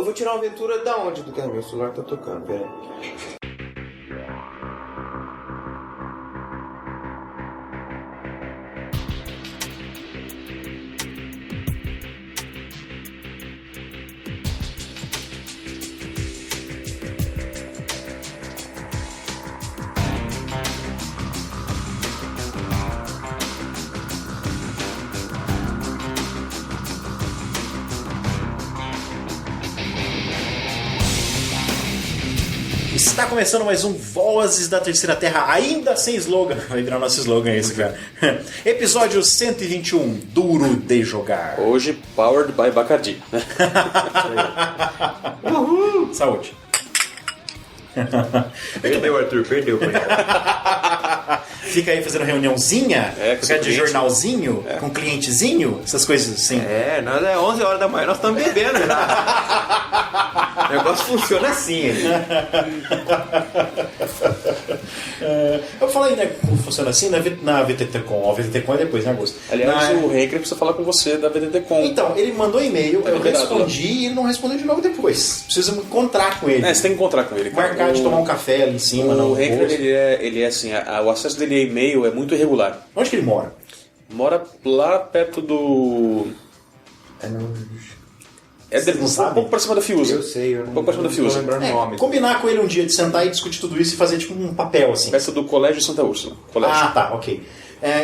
vou tirar uma aventura da onde do cara? Meu celular tá tocando, peraí. Está começando mais um Vozes da Terceira Terra, ainda sem slogan. Vai virar nosso slogan esse, cara. Episódio 121, Duro de Jogar. Hoje, powered by Bacardi. Uhul! Saúde. Perdeu, Arthur, perdeu. Fica aí fazendo reuniãozinha, fica de cliente. jornalzinho, com clientezinho, essas coisas assim. Nós é 11 horas da manhã, nós estamos bebendo já. O negócio funciona assim. Eu falei, né, como funciona assim na VTTCon. A VTTCon é depois, em agosto. Aliás, o Henker precisa falar com você da VTTCon. Então, ele mandou e-mail, eu liberado, respondi e ele não respondeu de novo depois. Preciso me encontrar com ele. Você tem que encontrar com ele. Cara. Marcar de tomar um café ali em cima. O Henker, ele é assim, o acesso dele a e-mail é muito irregular. Onde que ele mora? Mora lá perto do... um pouco pra cima da Fiuza. Eu sei, eu não, um pouco pra cima da tô Fiuza. lembrando o nome. Combinar com ele um dia de sentar e discutir tudo isso e fazer tipo um papel assim. Perto do Colégio Santa Úrsula. Colégio. Ah, tá, ok.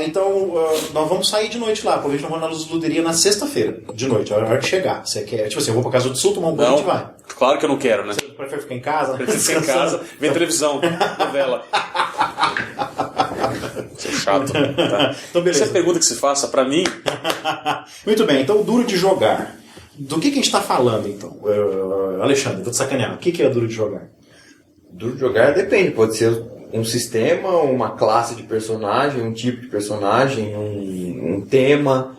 Então, nós vamos sair de noite lá. Provavelmente nós vamos na Luz Luderia na sexta-feira, de noite, a hora que chegar. Você quer, tipo assim, eu vou pra casa do Sul tomar um banho e a gente vai. Claro que eu não quero, né? Você prefere ficar em casa? Prefiro ficar em casa, ver televisão, novela. Isso é chato. Tá? Então, beleza. Essa é a pergunta que se faça pra mim. Muito bem, então duro de jogar. Do que a gente está falando, então? Alexandre, vou te sacanear. O que é duro de jogar? Duro de jogar depende, pode ser um sistema, uma classe de personagem, um tipo de personagem, um tema,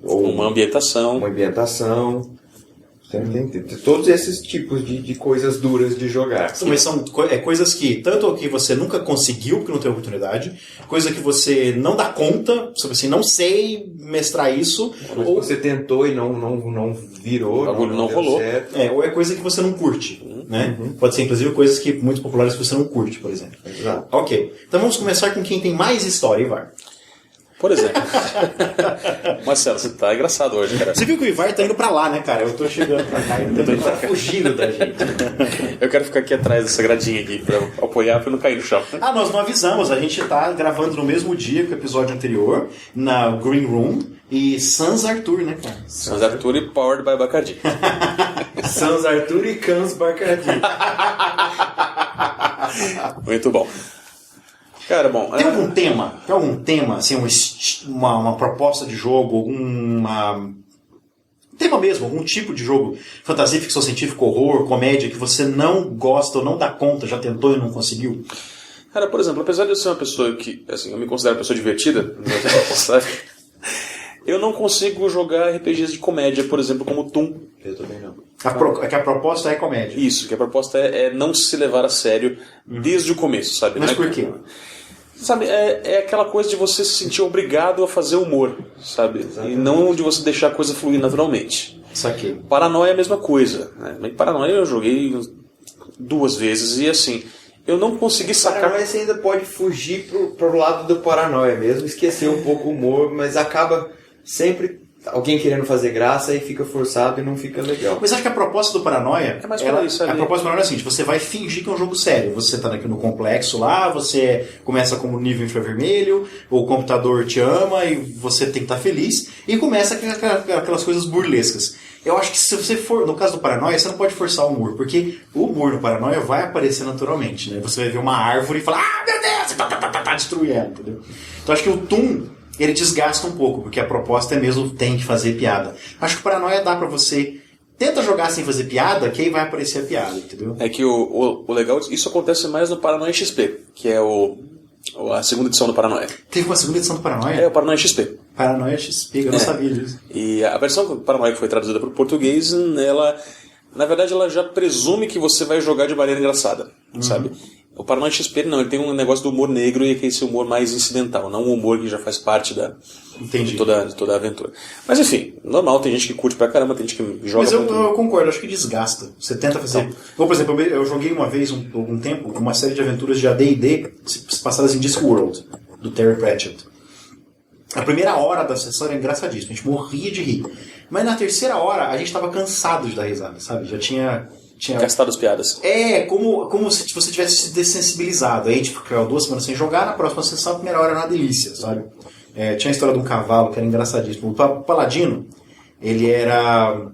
ou Uma ambientação. uma ambientação. Tem todos esses tipos de coisas duras de jogar. Mas são coisas que, tanto que você nunca conseguiu porque não teve oportunidade, coisa que você não dá conta, sobre assim, não sei mestrar isso, Ou você tentou e não virou, O bagulho não deu rolou. certo. ou é coisa que você não curte, né? Pode ser, inclusive, coisas que muito populares que você não curte, por exemplo. Exato. Ok, então vamos começar com quem tem mais história, Ivar. Por exemplo. Marcelo, você tá engraçado hoje, cara. Você viu que o Ivar tá indo pra lá, né, cara? Eu tô chegando pra cá e ele tá fugindo da gente. Eu quero ficar aqui atrás dessa gradinha aqui pra apoiar pra não cair no chão. Nós não avisamos, a gente tá gravando no mesmo dia que o episódio anterior, na Green Room, e Sans Arthur, né, cara? Sans Arthur e Powered by Bacardi. Sans Arthur e Cans Bacardi. Muito bom. Cara, bom... Tem algum tema, assim, uma proposta de jogo, um tema mesmo, algum tipo de jogo, fantasia, ficção científica, horror, comédia, que você não gosta ou não dá conta, já tentou e não conseguiu? Cara, por exemplo, apesar de eu ser uma pessoa que, assim, eu me considero uma pessoa divertida, sabe? Eu não consigo jogar RPGs de comédia, por exemplo, como Toon. Eu também não. Que a proposta é comédia. Isso, que a proposta é não se levar a sério desde o começo, sabe? Mas Não é por quê? Sabe, é aquela coisa de você se sentir obrigado a fazer humor, sabe? Exatamente. E não de você deixar a coisa fluir naturalmente. Saquei. Paranoia é a mesma coisa, né? Mas Paranoia eu joguei 2 vezes e assim, eu não consegui sacar... Paranoia você ainda pode fugir pro lado do paranoia mesmo, esquecer um pouco o humor, mas acaba sempre alguém querendo fazer graça e fica forçado e não fica legal. Mas acho que a proposta do Paranoia... É mais por isso, a proposta do Paranoia é a seguinte, você vai fingir que é um jogo sério. Você tá aqui no complexo lá, você começa como nível infravermelho, o computador te ama e você tem que estar feliz, e começa aquelas coisas burlescas. Eu acho que se você for, no caso do Paranoia, você não pode forçar o humor, porque o humor no Paranoia vai aparecer naturalmente, né? Você vai ver uma árvore e falar, meu Deus, tá destruindo, entendeu? Então acho que o Toon, ele desgasta um pouco, porque a proposta é mesmo tem que fazer piada. Acho que o Paranoia dá pra você... Tenta jogar sem fazer piada, que aí vai aparecer a piada, entendeu? É que o legal, isso acontece mais no Paranoia XP, que é a segunda edição do Paranoia. Teve uma segunda edição do Paranoia? É o Paranoia XP. Paranoia XP, eu não sabia disso. E a versão do Paranoia que foi traduzida para o português, ela, na verdade, ela já presume que você vai jogar de maneira engraçada, sabe? O Paranoia XP não, ele tem um negócio do humor negro e que é esse humor mais incidental, não um humor que já faz parte de toda a aventura. Mas enfim, normal, tem gente que curte pra caramba, tem gente que joga. Mas eu concordo, acho que desgasta. Você tenta fazer. Ou, por exemplo, eu joguei uma vez, algum tempo, uma série de aventuras de AD&D passadas em Discworld, do Terry Pratchett. A primeira hora da sessão era engraçadíssima, a gente morria de rir. Mas na terceira hora a gente tava cansado de dar risada, sabe? Já tinha gastado as piadas. Como se você tivesse se dessensibilizado. Aí a gente ficava 2 semanas sem jogar, na próxima sessão a primeira hora era uma delícia, sabe? Tinha a história de um cavalo que era engraçadíssimo. O Paladino, ele era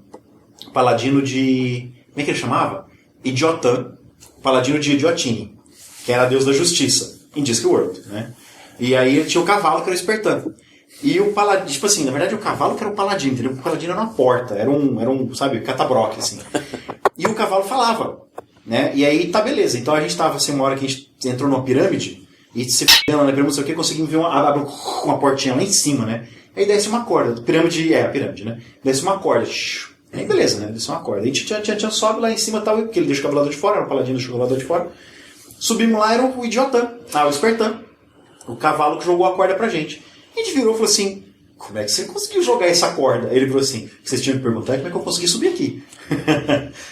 paladino de... Como é que ele chamava? Idiotan. Paladino de Idiotine, que era a deus da justiça, em Discworld, né? E aí tinha o cavalo, que era o Espertan. E o paladino, tipo assim, na verdade o cavalo que era o paladino, entendeu? O paladino era uma porta, era um sabe, catabroque, assim. E o cavalo falava, né? E aí tá beleza. Então a gente tava assim, uma hora que a gente entrou numa pirâmide, e se f***ando na pirâmide, não sei o que, conseguimos ver uma portinha lá em cima, né? Aí desce uma corda, pirâmide, a pirâmide, né? Desce uma corda, aí beleza, né? Desce uma corda. A gente sobe lá em cima, tal, porque ele deixa o cavalador de fora, era o paladino deixa o cavalador de fora. Subimos lá, era o Idiotan, o Espertan, o cavalo que jogou a corda pra gente. A gente virou e falou assim, como é que você conseguiu jogar essa corda? Aí ele falou assim, vocês tinham que perguntar como é que eu consegui subir aqui.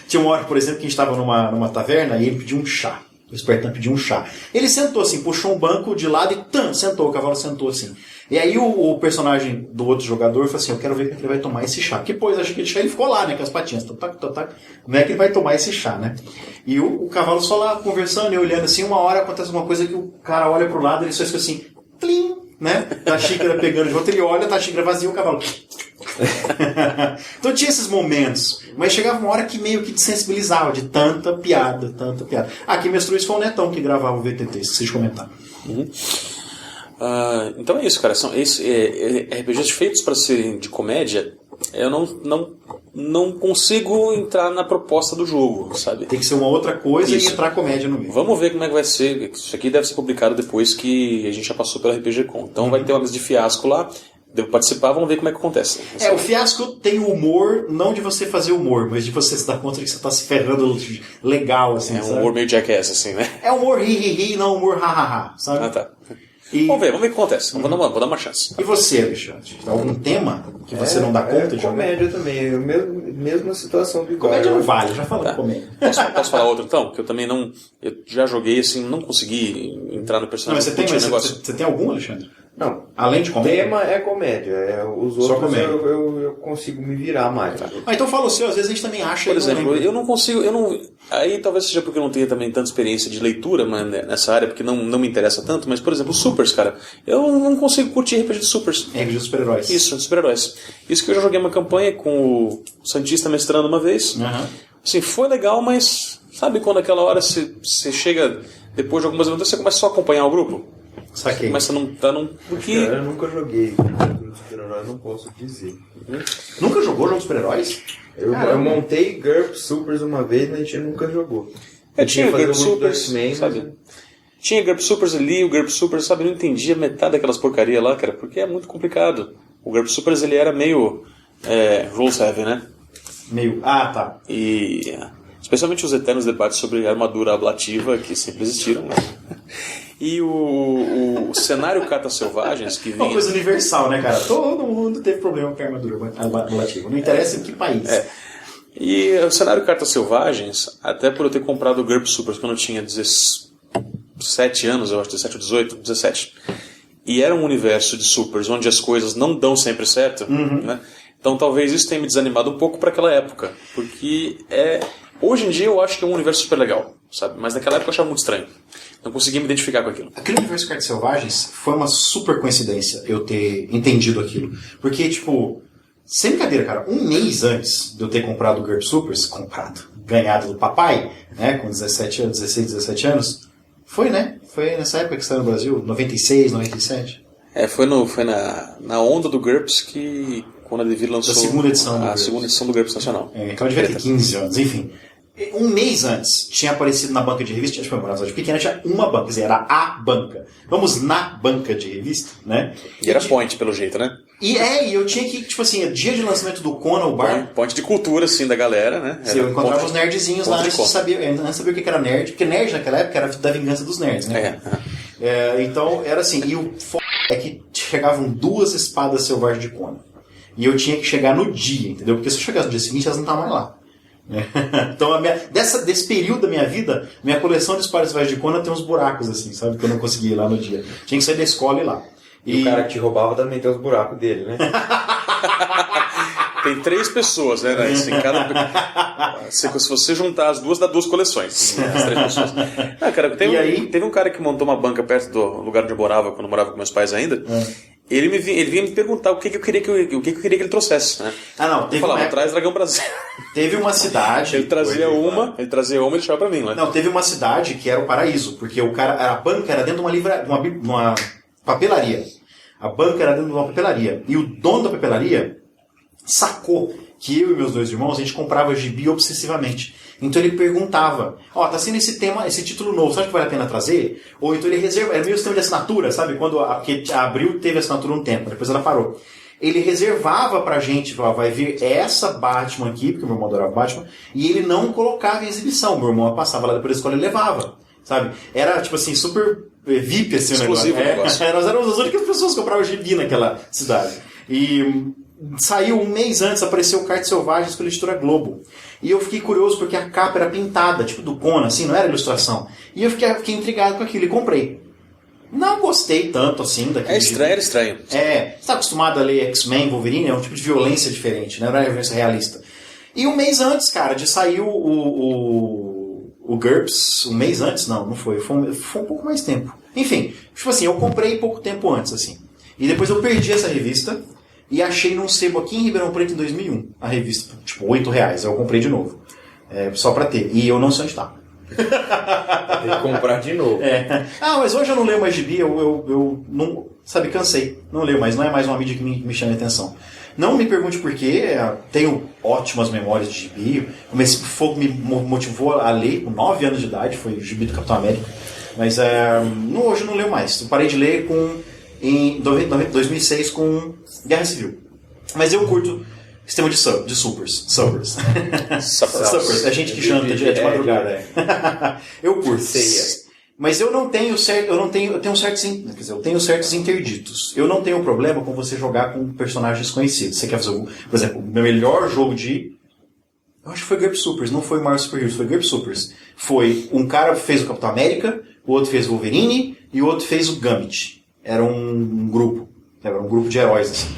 Tinha uma hora, por exemplo, que a gente estava numa taverna e ele pediu um chá. O Espertan pediu um chá. Ele sentou assim, puxou um banco de lado e sentou, o cavalo sentou assim. E aí o personagem do outro jogador falou assim, eu quero ver como é que ele vai tomar esse chá. Porque depois, acho que ele ficou lá, né, com as patinhas. Como é que ele vai tomar esse chá, né? E o cavalo só lá conversando e olhando assim, uma hora acontece uma coisa que o cara olha pro lado e ele só fica assim, plim, né? Tá a xícara pegando de volta, ele olha, tá a xícara vazia e o cavalo... Então tinha esses momentos, mas chegava uma hora que meio que desensibilizava de tanta piada. Quem mestrou isso foi o Netão que gravava o VTT, esqueci de comentar. Então é isso, cara. São RPGs feitos para serem de comédia. Eu não consigo entrar na proposta do jogo, sabe? Tem que ser uma outra coisa e entrar comédia no meio. Vamos ver como é que vai ser. Isso aqui deve ser publicado depois que a gente já passou pelo RPG Con. Então vai ter uma mesa de fiasco lá. Devo participar, vamos ver como é que acontece. O fiasco tem o humor, não de você fazer humor, mas de você se dar conta de que você tá se ferrando legal, assim, sabe? Um humor meio jackass, assim, né? É humor ri, não humor ha, sabe? Tá. Vamos ver o que acontece. Vou dar uma chance. E você, Alexandre? Algum tema que você não dá conta de jogar? Comédia também, mesma situação do Igor. Comédia não vale, já falei comédia. Posso falar outro então? Que eu também não... Eu já joguei assim, não consegui entrar no personagem. Não, você tem algum, Alexandre? Não. Além de comédia? O tema é comédia. Os outros eu consigo me virar mais. Então fala o seu, às vezes a gente também acha... Por exemplo, eu não consigo... Aí talvez seja porque eu não tenha também tanta experiência de leitura nessa área, porque não me interessa tanto, mas, por exemplo, Supers, cara. Eu não consigo curtir RPG de Supers. RPG de super-heróis. Isso, de super-heróis. Isso que eu já joguei uma campanha com o Santista mestrando uma vez. Assim, foi legal, mas sabe quando aquela hora você chega, depois de algumas aventuras, você começa só a acompanhar o grupo? Saquei. Começa a não... Porque... Eu nunca joguei jogo de super-herói, não posso dizer. Nunca jogou jogo de super-heróis? Eu montei GURP Supers uma vez, mas a gente nunca jogou. Eu tinha GURP Supers, sabe? Tinha GURP Supers ali, o GURP Supers, sabe? Eu não entendia metade daquelas porcaria lá, cara, porque é muito complicado. O GURP Supers, ele era meio rules heavy, né? Meio... tá. E... especialmente os eternos debates sobre armadura ablativa, que sempre existiram, né? E o cenário Cartas Selvagens que vinha... Uma coisa universal, né, cara? Todo mundo teve problema com a armadura ablativa. Não interessa em que país. E o cenário Cartas Selvagens, até por eu ter comprado o GURP Supers quando eu tinha 17 anos, eu acho, 17 ou 18, 17. E era um universo de supers onde as coisas não dão sempre certo, né? Então talvez isso tenha me desanimado um pouco para aquela época. Porque hoje em dia eu acho que é um universo super legal, sabe? Mas naquela época eu achava muito estranho. Não conseguia me identificar com aquilo. Aquele universo Cartas Selvagens foi uma super coincidência eu ter entendido aquilo. Porque, tipo, sem brincadeira, cara, um mês antes de eu ter comprado o GURP Supers, ganhado do papai, né, com 16, 17 anos, foi, né? Foi nessa época que saiu no Brasil, 96, 97. Foi na onda do GURPS que, quando a Devir lançou a segunda edição do GURPS Nacional. Então eu devia ter 15 anos, enfim. Um mês antes, tinha aparecido na banca de revista, tipo, uma cidade pequena, tinha uma banca, quer dizer, era a banca. Vamos na banca de revista, né? E era point, pelo jeito, né? E eu tinha que, tipo assim, dia de lançamento do Conan, o bar... Ponte de cultura, assim, da galera, né? Eu encontrava os nerdzinhos lá antes de saber o que era nerd, porque nerd naquela época era da vingança dos nerds, né? Então, era assim, e o é que chegavam 2 espadas selvagens de Conan. E eu tinha que chegar no dia, entendeu? Porque se eu chegasse no dia seguinte, elas não estavam mais lá. Então, desse período da minha vida, minha coleção de espadas selvagens de Conan tem uns buracos, assim, sabe? Que eu não conseguia ir lá no dia. Tinha que sair da escola e ir lá. E o cara que te roubava também tem os buracos dele, né? Tem 3 pessoas, né? Assim, se você juntar as duas, dá 2 coleções. As 3 pessoas. Cara, teve um cara que montou uma banca perto do lugar onde eu morava, quando eu morava com meus pais ainda. Ele vinha me perguntar o que eu queria que ele trouxesse, né? Eu falava, traz Dragão Brasil. Teve uma cidade... Ele trazia uma e deixava pra mim, né? Não, teve uma cidade que era o paraíso, porque a banca era dentro de uma papelaria. A banca era dentro de uma papelaria. E o dono da papelaria sacou que eu e meus 2 irmãos, a gente comprava gibi obsessivamente. Então ele perguntava, tá sendo esse título novo, você acha que vale a pena trazer? Ou então ele reserva, era meio sistema de assinatura, sabe? Porque a Abril teve assinatura um tempo, depois ela parou. Ele reservava pra gente, falava, vai vir essa Batman aqui, porque o meu irmão adorava Batman, e ele não colocava em exibição. Meu irmão passava lá depois da escola e levava, sabe? Era, tipo assim, super VIP assim o negócio. Nós éramos as únicas pessoas que compravam gibi naquela cidade. E saiu um mês antes, apareceu o Cartas Selvagens com a editora Globo. E eu fiquei curioso porque a capa era pintada, tipo do Conan, assim, não era ilustração. E eu fiquei intrigado com aquilo e comprei. Não gostei tanto assim daquele era estranho. Você está acostumado a ler X-Men, Wolverine, é um tipo de violência diferente, né? Não era violência realista. E um mês antes, cara, de sair o GURPS, um mês antes, não foi um pouco mais tempo. Enfim, tipo assim, eu comprei pouco tempo antes, assim. E depois eu perdi essa revista e achei num sebo aqui em Ribeirão Preto em 2001. A revista, tipo, R$8. Eu comprei de novo. Só pra ter. E eu não sei onde tá. Tem que comprar de novo. Mas hoje eu não leio mais gibi, eu não, sabe, cansei. Não leio mais, não é mais uma mídia que me chama a atenção. Não me pergunte por quê, tenho ótimas memórias de gibi. Esse fogo me motivou a ler com 9 anos de idade, foi o gibi do Capitão América. Mas hoje eu não leio mais. Eu parei de ler em 2006 com Guerra Civil. Mas eu curto sistema de suppers. Suppers. É gente que janta de madrugada. Eu curto. Ceia. Mas eu tenho certos interditos. Eu não tenho problema com você jogar com personagens conhecidos. Você quer fazer, por exemplo, o meu melhor jogo eu acho que foi GURPS Supers, não foi Marvel Super Heroes, foi GURPS Supers. Foi um cara que fez o Capitão América, o outro fez o Wolverine e o outro fez o Gambit. Era um grupo de heróis, assim.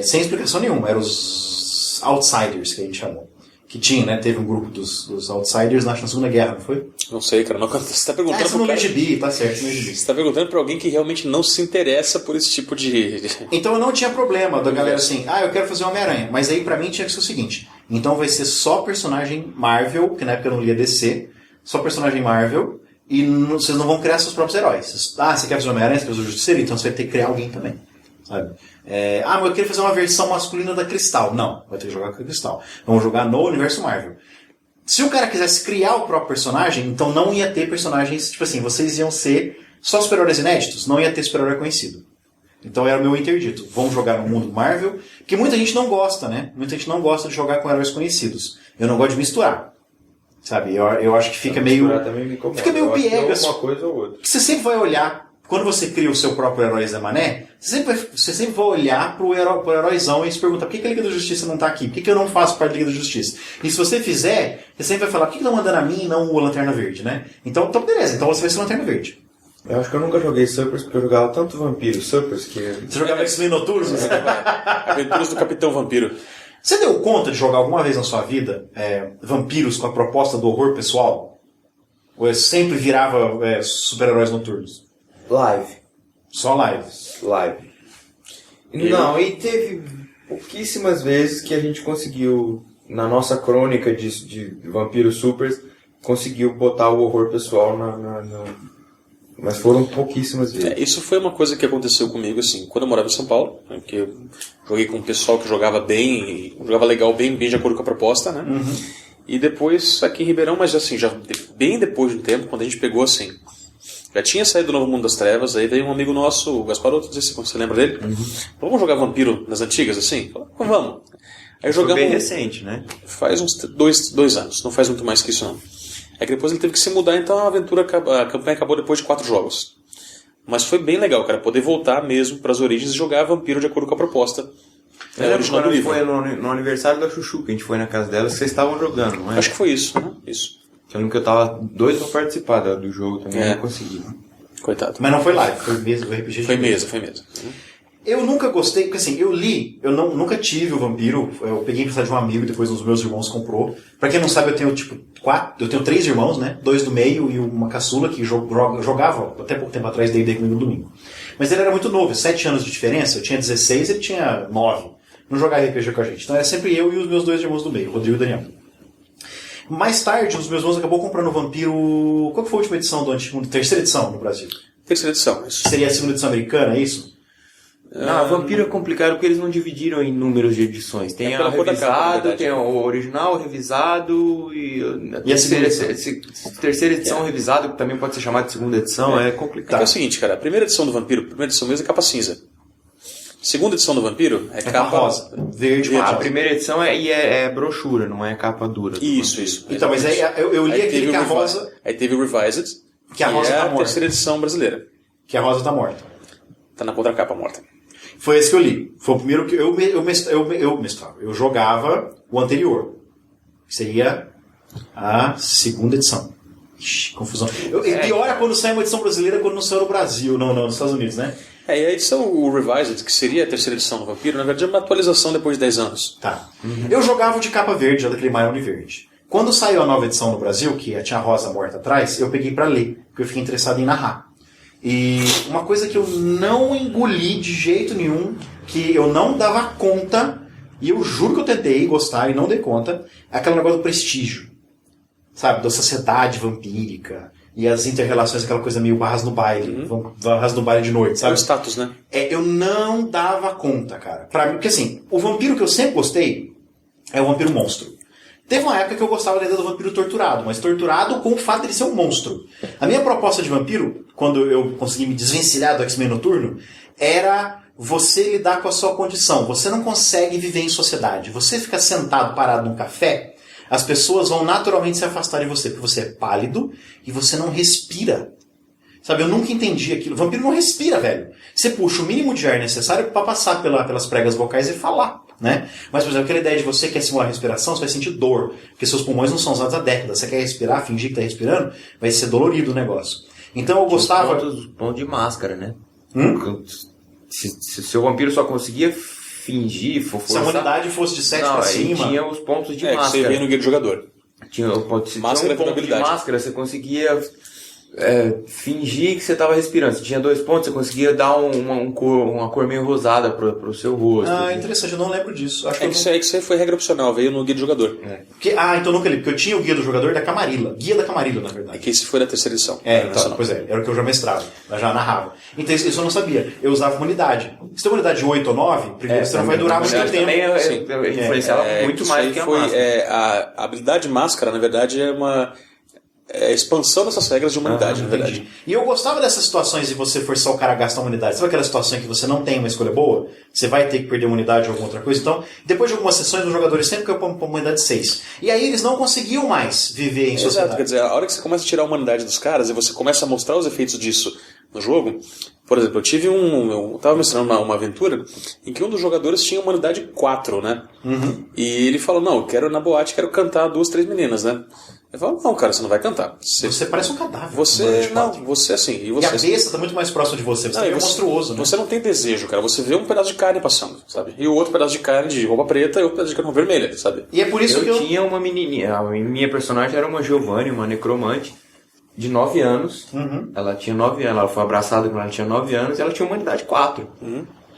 Sem explicação nenhuma, eram os Outsiders, que a gente chamou. Que tinha, né? Teve um grupo dos Outsiders na Segunda Guerra, não foi? Não sei, cara. Você está perguntando pro cara... GB, tá certo, no GB. Você está perguntando para alguém que realmente não se interessa por esse tipo de... Então eu não tinha problema da galera assim, eu quero fazer Homem-Aranha. Mas aí pra mim tinha que ser o seguinte, então vai ser só personagem Marvel, que na época eu não lia DC, só personagem Marvel, e vocês não vão criar seus próprios heróis. Você quer fazer Homem-Aranha, você quer fazer o Justiceiro, então você vai ter que criar alguém também. Sabe? Mas eu queria fazer uma versão masculina da Cristal. Não, vai ter que jogar com a Cristal. Vamos jogar no universo Marvel. Se o cara quisesse criar o próprio personagem, então não ia ter personagens, tipo assim, vocês iam ser só super-heróis inéditos, não ia ter super-herói conhecido. Então era o meu interdito. Vamos jogar no mundo Marvel, que muita gente não gosta, né? Muita gente não gosta de jogar com heróis conhecidos. Eu não gosto de misturar. Sabe? Eu acho que fica meio... Fica meio piegas. Uma coisa ou outra. Você sempre vai olhar... Quando você cria o seu próprio herói Zé Mané, você sempre vai olhar pro heróizão e se perguntar por que a Liga da Justiça não tá aqui? Por que eu não faço parte da Liga da Justiça? E se você fizer, você sempre vai falar, por que não manda na mim e não o Lanterna Verde, né? Então beleza, então você vai ser o Lanterna Verde. Eu acho que eu nunca joguei Suppers porque eu jogava tanto Vampiro Suppers que... Você jogava X-Men Noturnos? Aventuras do Capitão Vampiro. Você deu conta de jogar alguma vez na sua vida vampiros com a proposta do horror pessoal? Ou sempre virava super-heróis noturnos? Live. Só live. Não, e teve pouquíssimas vezes que a gente conseguiu, na nossa crônica de Vampiro Supers, conseguiu botar o horror pessoal mas foram pouquíssimas vezes. Isso foi uma coisa que aconteceu comigo, assim, quando eu morava em São Paulo, né, porque eu joguei com um pessoal que jogava bem, jogava legal, bem de acordo com a proposta, né? Uhum. E depois aqui em Ribeirão, mas assim, já bem depois de um tempo, quando a gente pegou, assim, Já tinha saído do Novo Mundo das Trevas, aí veio um amigo nosso, o Gasparotto, não sei se você lembra dele. Vamos jogar Vampiro nas antigas, assim? Falei, vamos. Aí jogamos. Foi bem recente, né? Faz uns 2 anos, não faz muito mais que isso não. É que depois ele teve que se mudar, então a campanha acabou depois de 4 jogos. Mas foi bem legal, cara, poder voltar mesmo para as origens e jogar Vampiro de acordo com a proposta. Original do livro. Foi no aniversário da Chuchu, que a gente foi na casa dela, que vocês estavam jogando, não é? Acho que foi isso, né? Isso. Eu lembro que eu tava doido pra participar do jogo também, não consegui. Coitado. Mas não foi live, foi mesmo, foi RPG. Foi mesa. Eu nunca gostei, porque assim, nunca tive o Vampiro, eu peguei emprestado de um amigo, depois um dos meus irmãos comprou. Pra quem não sabe, eu tenho tipo 3 irmãos, né? 2 do meio e uma caçula que jogava até pouco tempo atrás D&D comigo no domingo. Mas ele era muito novo, 7 anos de diferença, eu tinha 16, ele tinha 9. Não jogava RPG com a gente. Então era sempre eu e os meus 2 irmãos do meio, o Rodrigo e o Daniel. Mais tarde, um dos meus irmãos acabou comprando o Vampiro. Qual que foi a última edição do antigo? Terceira edição no Brasil? Terceira edição, isso. Seria a segunda edição americana, é isso? Não, Vampiro é complicado porque eles não dividiram em números de edições. Tem a revisado, tem o original, o revisado e a terceira edição revisado, que também pode ser chamada de segunda edição, é complicado. É o seguinte, cara, a primeira edição do Vampiro, a primeira edição mesmo é capa cinza. Segunda edição do Vampiro é capa rosa, verde. A primeira edição é brochura, não é capa dura. Isso. Então, mas aí eu li aquele que a rosa... Aí teve o Revised, que a rosa tá morta. A terceira edição brasileira. Que a rosa tá morta. Tá na contracapa morta. Foi esse que eu li. Foi o primeiro que eu jogava o anterior. Que seria a segunda edição. Ixi, confusão. Pior é quando sai uma edição brasileira quando não saiu no Brasil, não, nos Estados Unidos, né? E a edição, o Revised, que seria a terceira edição do Vampiro, na verdade é uma atualização depois de 10 anos. Tá. Eu jogava de capa verde, já daquele Maione verde. Quando saiu a nova edição no Brasil, que tinha a rosa morta atrás, eu peguei pra ler, porque eu fiquei interessado em narrar. E uma coisa que eu não engoli de jeito nenhum, que eu não dava conta, e eu juro que eu tentei gostar e não dei conta, é aquele negócio do prestígio. Sabe? Da sociedade vampírica. E as inter-relações, aquela coisa meio barras no baile. Barras no baile de noite, sabe? É o status, né? Eu não dava conta, cara. Pra mim, porque assim, o vampiro que eu sempre gostei é o vampiro monstro. Teve uma época que eu gostava da ideia do vampiro torturado, mas torturado com o fato de ele ser um monstro. A minha proposta de vampiro, quando eu consegui me desvencilhar do X-Men Noturno, era você lidar com a sua condição. Você não consegue viver em sociedade. Você fica sentado, parado num café, as pessoas vão naturalmente se afastar de você, porque você é pálido e você não respira. Sabe, eu nunca entendi aquilo. O vampiro não respira, velho. Você puxa o mínimo de ar necessário para passar pelas pregas vocais e falar, né? Mas, por exemplo, aquela ideia de você quer simular a respiração, você vai sentir dor, porque seus pulmões não são usados há décadas. Você quer respirar, fingir que está respirando, vai ser dolorido o negócio. Então eu gostava... Ponto de máscara, né? Se o seu vampiro só conseguia fingir, se a humanidade fosse de 7 para cima... tinha os pontos de máscara. Que você vê no guia do jogador. Tinha um ponto de máscara, você conseguia fingir que você estava respirando. Se tinha 2 pontos, você conseguia dar uma cor meio rosada pro seu rosto. Interessante, eu não lembro disso. Acho que isso aí foi regra opcional, veio no guia do jogador. Então nunca li, porque eu tinha o guia do jogador da Camarilla. Guia da Camarilla, na verdade. É que esse foi da terceira edição. Então, pois era o que eu já mestrava, eu já narrava. Então isso eu não sabia. Eu usava uma unidade. Se tem uma unidade de 8 ou 9, primeiro você não vai durar muito tempo. Também influenciava muito mais do que a máscara. A habilidade máscara, na verdade, é uma... a expansão dessas regras de humanidade, na verdade. Entendi. E eu gostava dessas situações de você forçar o cara a gastar uma unidade. Sabe aquela situação em que você não tem uma escolha boa? Você vai ter que perder uma unidade ou alguma outra coisa? Então, depois de algumas sessões, os jogadores sempre queriam uma unidade 6. E aí eles não conseguiam mais viver em sociedade. Exato, quer dizer, a hora que você começa a tirar a humanidade dos caras e você começa a mostrar os efeitos disso no jogo... Por exemplo, eu estava mestrando uma aventura em que um dos jogadores tinha humanidade 4, né? E ele falou, não, eu quero na boate, quero cantar 2, 3 meninas, né? Eu falo, não, cara, você não vai cantar. Você parece um cadáver. Você assim. E a besta está muito mais próxima de você, é monstruoso, né? Você não tem desejo, cara. Você vê um pedaço de carne passando, sabe? E o outro pedaço de carne de roupa preta e outro pedaço de carne vermelha, sabe? E é por isso que eu tinha uma menininha, a minha personagem era uma Giovanni, uma necromante, de 9 anos. Ela tinha 9 anos, ela foi abraçada quando ela tinha 9 anos e ela tinha humanidade 4.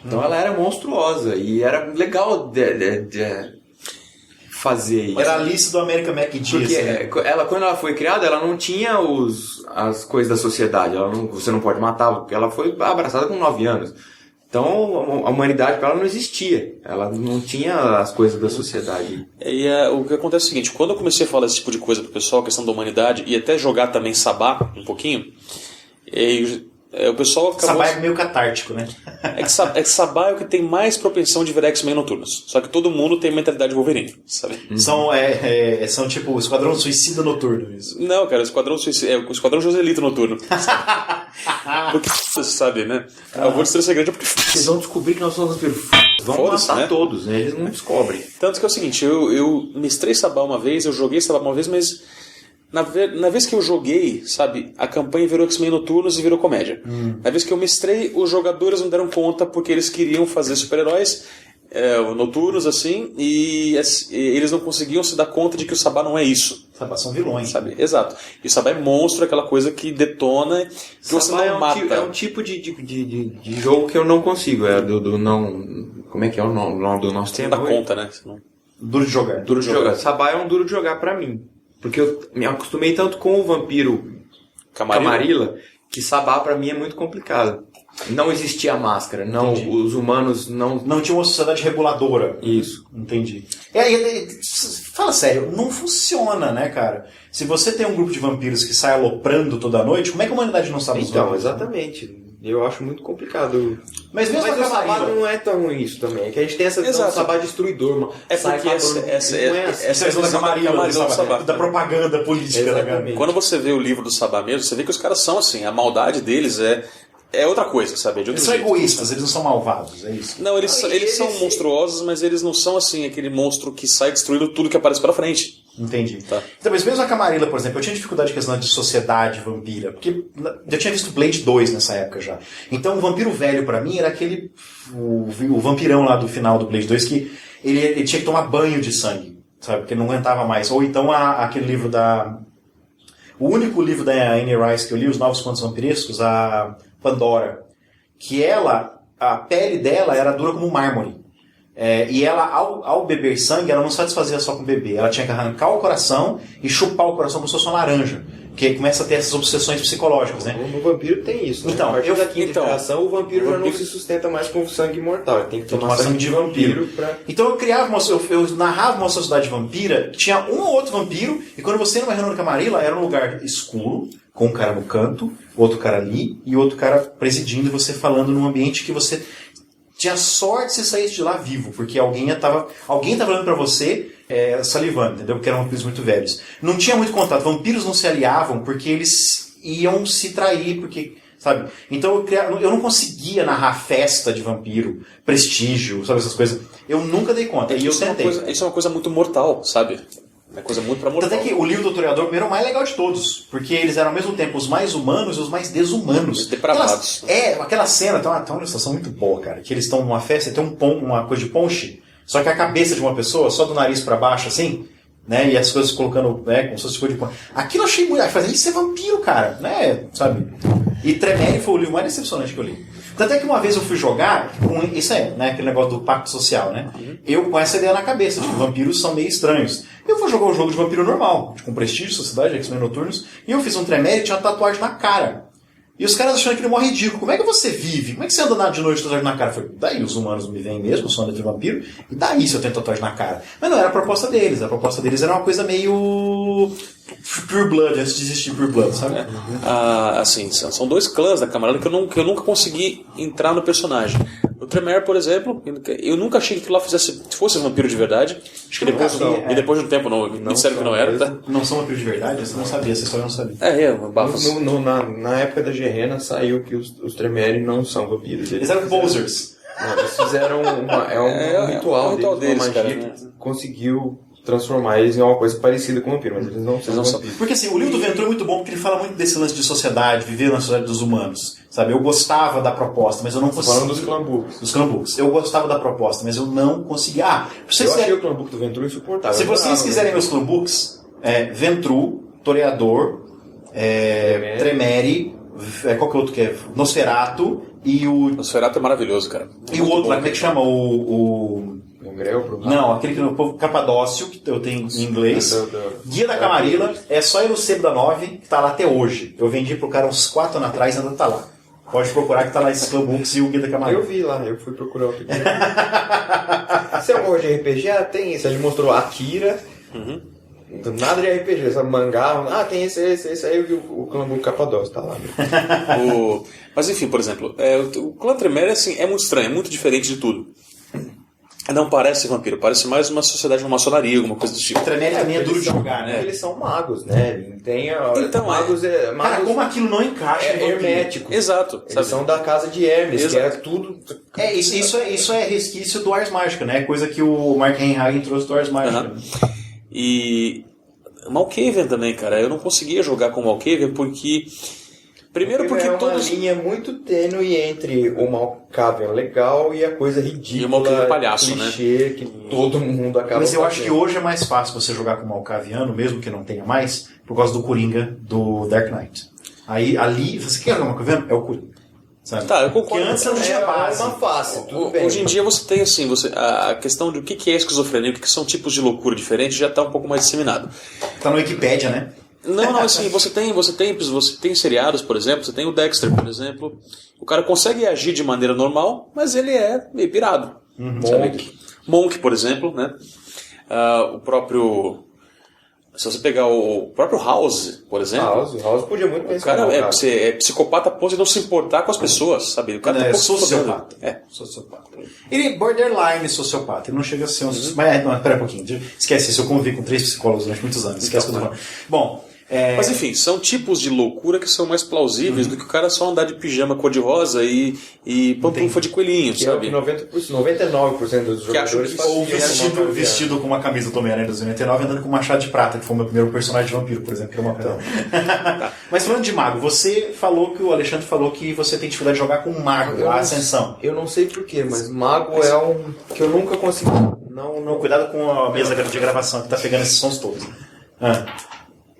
Então ela era monstruosa e era legal de fazer isso. Era a Alice do American McGee. Porque quando ela foi criada, ela não tinha as coisas da sociedade. Você não pode matar, porque ela foi abraçada com 9 anos. Então a humanidade para ela não existia. Ela não tinha as coisas da sociedade. E o que acontece é o seguinte, quando eu comecei a falar esse tipo de coisa pro pessoal, questão da humanidade, e até jogar também Sabá um pouquinho, E aí, o pessoal acabou... Sabá é meio catártico, né? É que Sabá é o que tem mais propensão de virar X-Men noturnos. Só que todo mundo tem mentalidade de Wolverine, sabe? São tipo o Esquadrão Suicida Noturno, isso. Não, cara, o Esquadrão Joselito noturno. Porque, sabe, né? Eu vou dizer o segredo porque... Vocês vão descobrir que nós somos vampiros. Vão Foda-se, matar né? todos, né? Eles não descobrem. Tanto que é o seguinte, eu mestrei Sabá uma vez, eu joguei Sabá uma vez, mas na vez que eu joguei, sabe, a campanha virou X-Men Noturnos e virou comédia. Na vez que eu mestrei, os jogadores não deram conta porque eles queriam fazer super-heróis noturnos, assim, e eles não conseguiam se dar conta de que o Sabá não é isso. Sabá são vilões. Sabe? Exato. E o Sabá é monstro, aquela coisa que detona, que você Sabá não mata. É um tipo de jogo que eu não consigo. É do não... Como é que é o nome do nosso Não tema? dá conta, né? Duro de jogar. Duro de jogar. Sabá é um duro de jogar pra mim. Porque eu me acostumei tanto com o vampiro Camarilla que Sabá pra mim é muito complicado. Não existia máscara. Não, os humanos não... Não tinha uma sociedade reguladora. Isso. Entendi. Fala sério, não funciona, né, cara? Se você tem um grupo de vampiros que sai aloprando toda noite, como é que a humanidade não sabe os Então, vampiros? exatamente. Eu acho muito complicado. Mas mesmo o Sabá Camarilla... não é tão ruim isso também. É que a gente tem essa visão do Sabá destruidor, mano. É porque essa Essa é a visão da Camarilla, do Sabá. da propaganda política. Exatamente. Quando você vê o livro do Sabá mesmo, você vê que os caras são assim, a maldade deles é outra coisa, sabe? É de outro Eles são jeito. egoístas, eles não são malvados, é isso. Não, eles são monstruosos, mas eles não são assim, aquele monstro que sai destruindo tudo que aparece pela frente. Entendi. Tá. Então, mas mesmo a Camarilla, por exemplo, eu tinha dificuldade com a questão de sociedade vampira, porque eu tinha visto Blade 2 nessa época já. Então o vampiro velho pra mim era aquele o vampirão lá do final do Blade 2 que ele tinha que tomar banho de sangue, sabe? Porque ele não aguentava mais. Ou então aquele livro o único livro da Anne Rice que eu li, Os Novos Contos Vampirescos, a Pandora, que a pele dela era dura como mármore. E ela, ao beber sangue, ela não satisfazia só com beber. Ela tinha que arrancar o coração e chupar o coração como se fosse uma laranja. Porque começa a ter essas obsessões psicológicas, né? O vampiro tem isso, né? Então, a partir da quinta geração, o vampiro já não se sustenta mais com sangue mortal. Ele tem que tomar sangue de vampiro. Então eu criava eu narrava uma sociedade vampira, tinha um ou outro vampiro, e quando você ia numa reunião da Camarilla, era um lugar escuro, com um cara no canto, outro cara ali, e outro cara presidindo, e você falando num ambiente que você tinha sorte se saísse de lá vivo, porque alguém tava olhando pra você salivando, entendeu? Porque eram vampiros muito velhos. Não tinha muito contato. Vampiros não se aliavam porque eles iam se trair, porque, sabe? Então eu não conseguia narrar festa de vampiro, prestígio, sabe, essas coisas. Eu nunca dei conta. E eu tentei. Isso é uma coisa muito mortal, sabe? É coisa muito pra mortal. Tanto é que o livro do Toreador primeiro é o mais legal de todos, porque eles eram ao mesmo tempo os mais humanos e os mais desumanos. Os depravados. Aquela cena tem uma ilustração muito boa, cara, que eles estão numa festa e tem uma coisa de ponche, só que a cabeça de uma pessoa, só do nariz pra baixo, assim, né, e as coisas colocando, como se fosse coisa de ponche. Aquilo eu achei muito... Fazendo isso é vampiro, cara, né, sabe? E Tremere foi o livro mais decepcionante que eu li. Tanto é que uma vez eu fui jogar, isso né, aquele negócio do pacto social, né? Eu com essa ideia na cabeça, de que vampiros são meio estranhos. Eu vou jogar um jogo de vampiro normal, com prestígio, sociedade, X-Men Noturnos, e eu fiz um Tremere e tinha uma tatuagem na cara. E os caras achando aquilo mó ridículo. Como é que você vive? Como é que você anda de noite com tatuagem na cara? Eu falei, daí os humanos não me veem mesmo, eu sou de vampiro, e daí se eu tenho tatuagem na cara? Mas não era a proposta deles. A proposta deles era uma coisa meio Pure Blood, antes de existir Pure Blood, sabe? Assim, são dois clãs da Camarilla que eu nunca consegui entrar no personagem. O Tremere, por exemplo, eu nunca achei que aquilo lá fosse vampiro de verdade. E depois de um tempo me disseram que não era, tá? Não são vampiros de verdade? Você não sabia, essa história eu não sabia. Bafos. Na época da Gerena saiu que os Tremere não são vampiros. Eles eram posers. Não, eles fizeram um ritual deles, uma magia que conseguiu transformar eles em uma coisa parecida com o vampiro, mas eles não são vampiros. Porque assim, o livro do Ventrue é muito bom porque ele fala muito desse lance de sociedade, viver na sociedade dos humanos, sabe? Eu gostava da proposta, mas eu não conseguia. Falando dos Clanbooks. Dos Clanbooks. Eu gostava da proposta, mas eu não conseguia. Eu achei o Clanbook do Ventrue insuportável. Se vocês quiserem meus Clanbooks, Ventrue, Toreador, Tremere, qual que é o outro que é? Nosferatu e o... Nosferatu é maravilhoso, cara. E o outro lá, como é que chama? Não, aquele que o povo Capadócio, que eu tenho em inglês. Guia da Camarilla, é só ir no sebo da 9, que tá lá até hoje. Eu vendi pro cara uns 4 anos atrás e ainda tá lá. Pode procurar que tá lá esse Clanbooks e o Guia da Camarilla. Eu vi lá, eu fui procurar outro dia. Você é um jogo de RPG? Tem isso. Ele mostrou Akira. Nada de RPG, sabe? Mangá. Tem esse aí, eu vi o clã do Capadócio, tá lá. Mas enfim, por exemplo, o clã Tremere assim, é muito estranho, é muito diferente de tudo. Não parece vampiro, parece mais uma sociedade, uma maçonaria, alguma coisa do tipo. O Tremere também é duro de jogar, né? Eles são magos, né? Então, magos. Cara, como aquilo não encaixa é hermético. Exato. Eles são da casa de Hermes, Exato. que era tudo... Isso é resquício do Ars Mágica, né? Coisa que o Mark Henhagen trouxe do Ars Mágica. E Malkavian também, cara. Eu não conseguia jogar com Malkavian porque... Primeiro porque é uma todos... linha muito tênue entre o Malkavian legal e a coisa ridícula, E o Malkavian palhaço, clichê, que todo mundo acaba Mas eu acho fazendo. que hoje é mais fácil você jogar com o Malkaviano, mesmo que não tenha mais, por causa do Coringa do Dark Knight. Aí, ali, você quer jogar Malkaviano? É o Coringa. Sabe? Tá, eu concordo. Porque antes não tinha base. uma face, tudo bem. Hoje em dia você tem assim, a questão de o que é esquizofrenia, o que são tipos de loucura diferentes, já está um pouco mais disseminado. Tá no Wikipédia, né? Não, assim, você tem seriados, por exemplo, você tem o Dexter, por exemplo. O cara consegue agir de maneira normal, mas ele é meio pirado. Monk, por exemplo, né? O próprio... Se você pegar o próprio House, por exemplo... House podia muito O pensar. cara é psicopata a ponto de não se importar com as pessoas, sabe? O cara tá pouco sociopata. Sociopata. Ele é borderline sociopata. Ele não chega a ser um... Mas, não, pera um pouquinho. Esquece isso. Eu convivi com 3 psicólogos durante muitos anos. Esquece o que eu tô falando. Bom... Mas enfim, são tipos de loucura que são mais plausíveis do que o cara só andar de pijama cor-de-rosa e pantufa de coelhinho, Que sabe? é o que 99% dos jogadores que faziam. Ou vestido com uma camisa do Homem-Aranha dos 99 andando com um machado de prata, que foi o meu primeiro personagem de vampiro, por exemplo, que era uma tá. Mas falando de mago, o Alexandre falou que você tem dificuldade de jogar com um mago, a Ascensão. Eu não sei porquê, mas mago é um que eu nunca consegui. Não, cuidado com a mesa de gravação que tá pegando esses sons todos.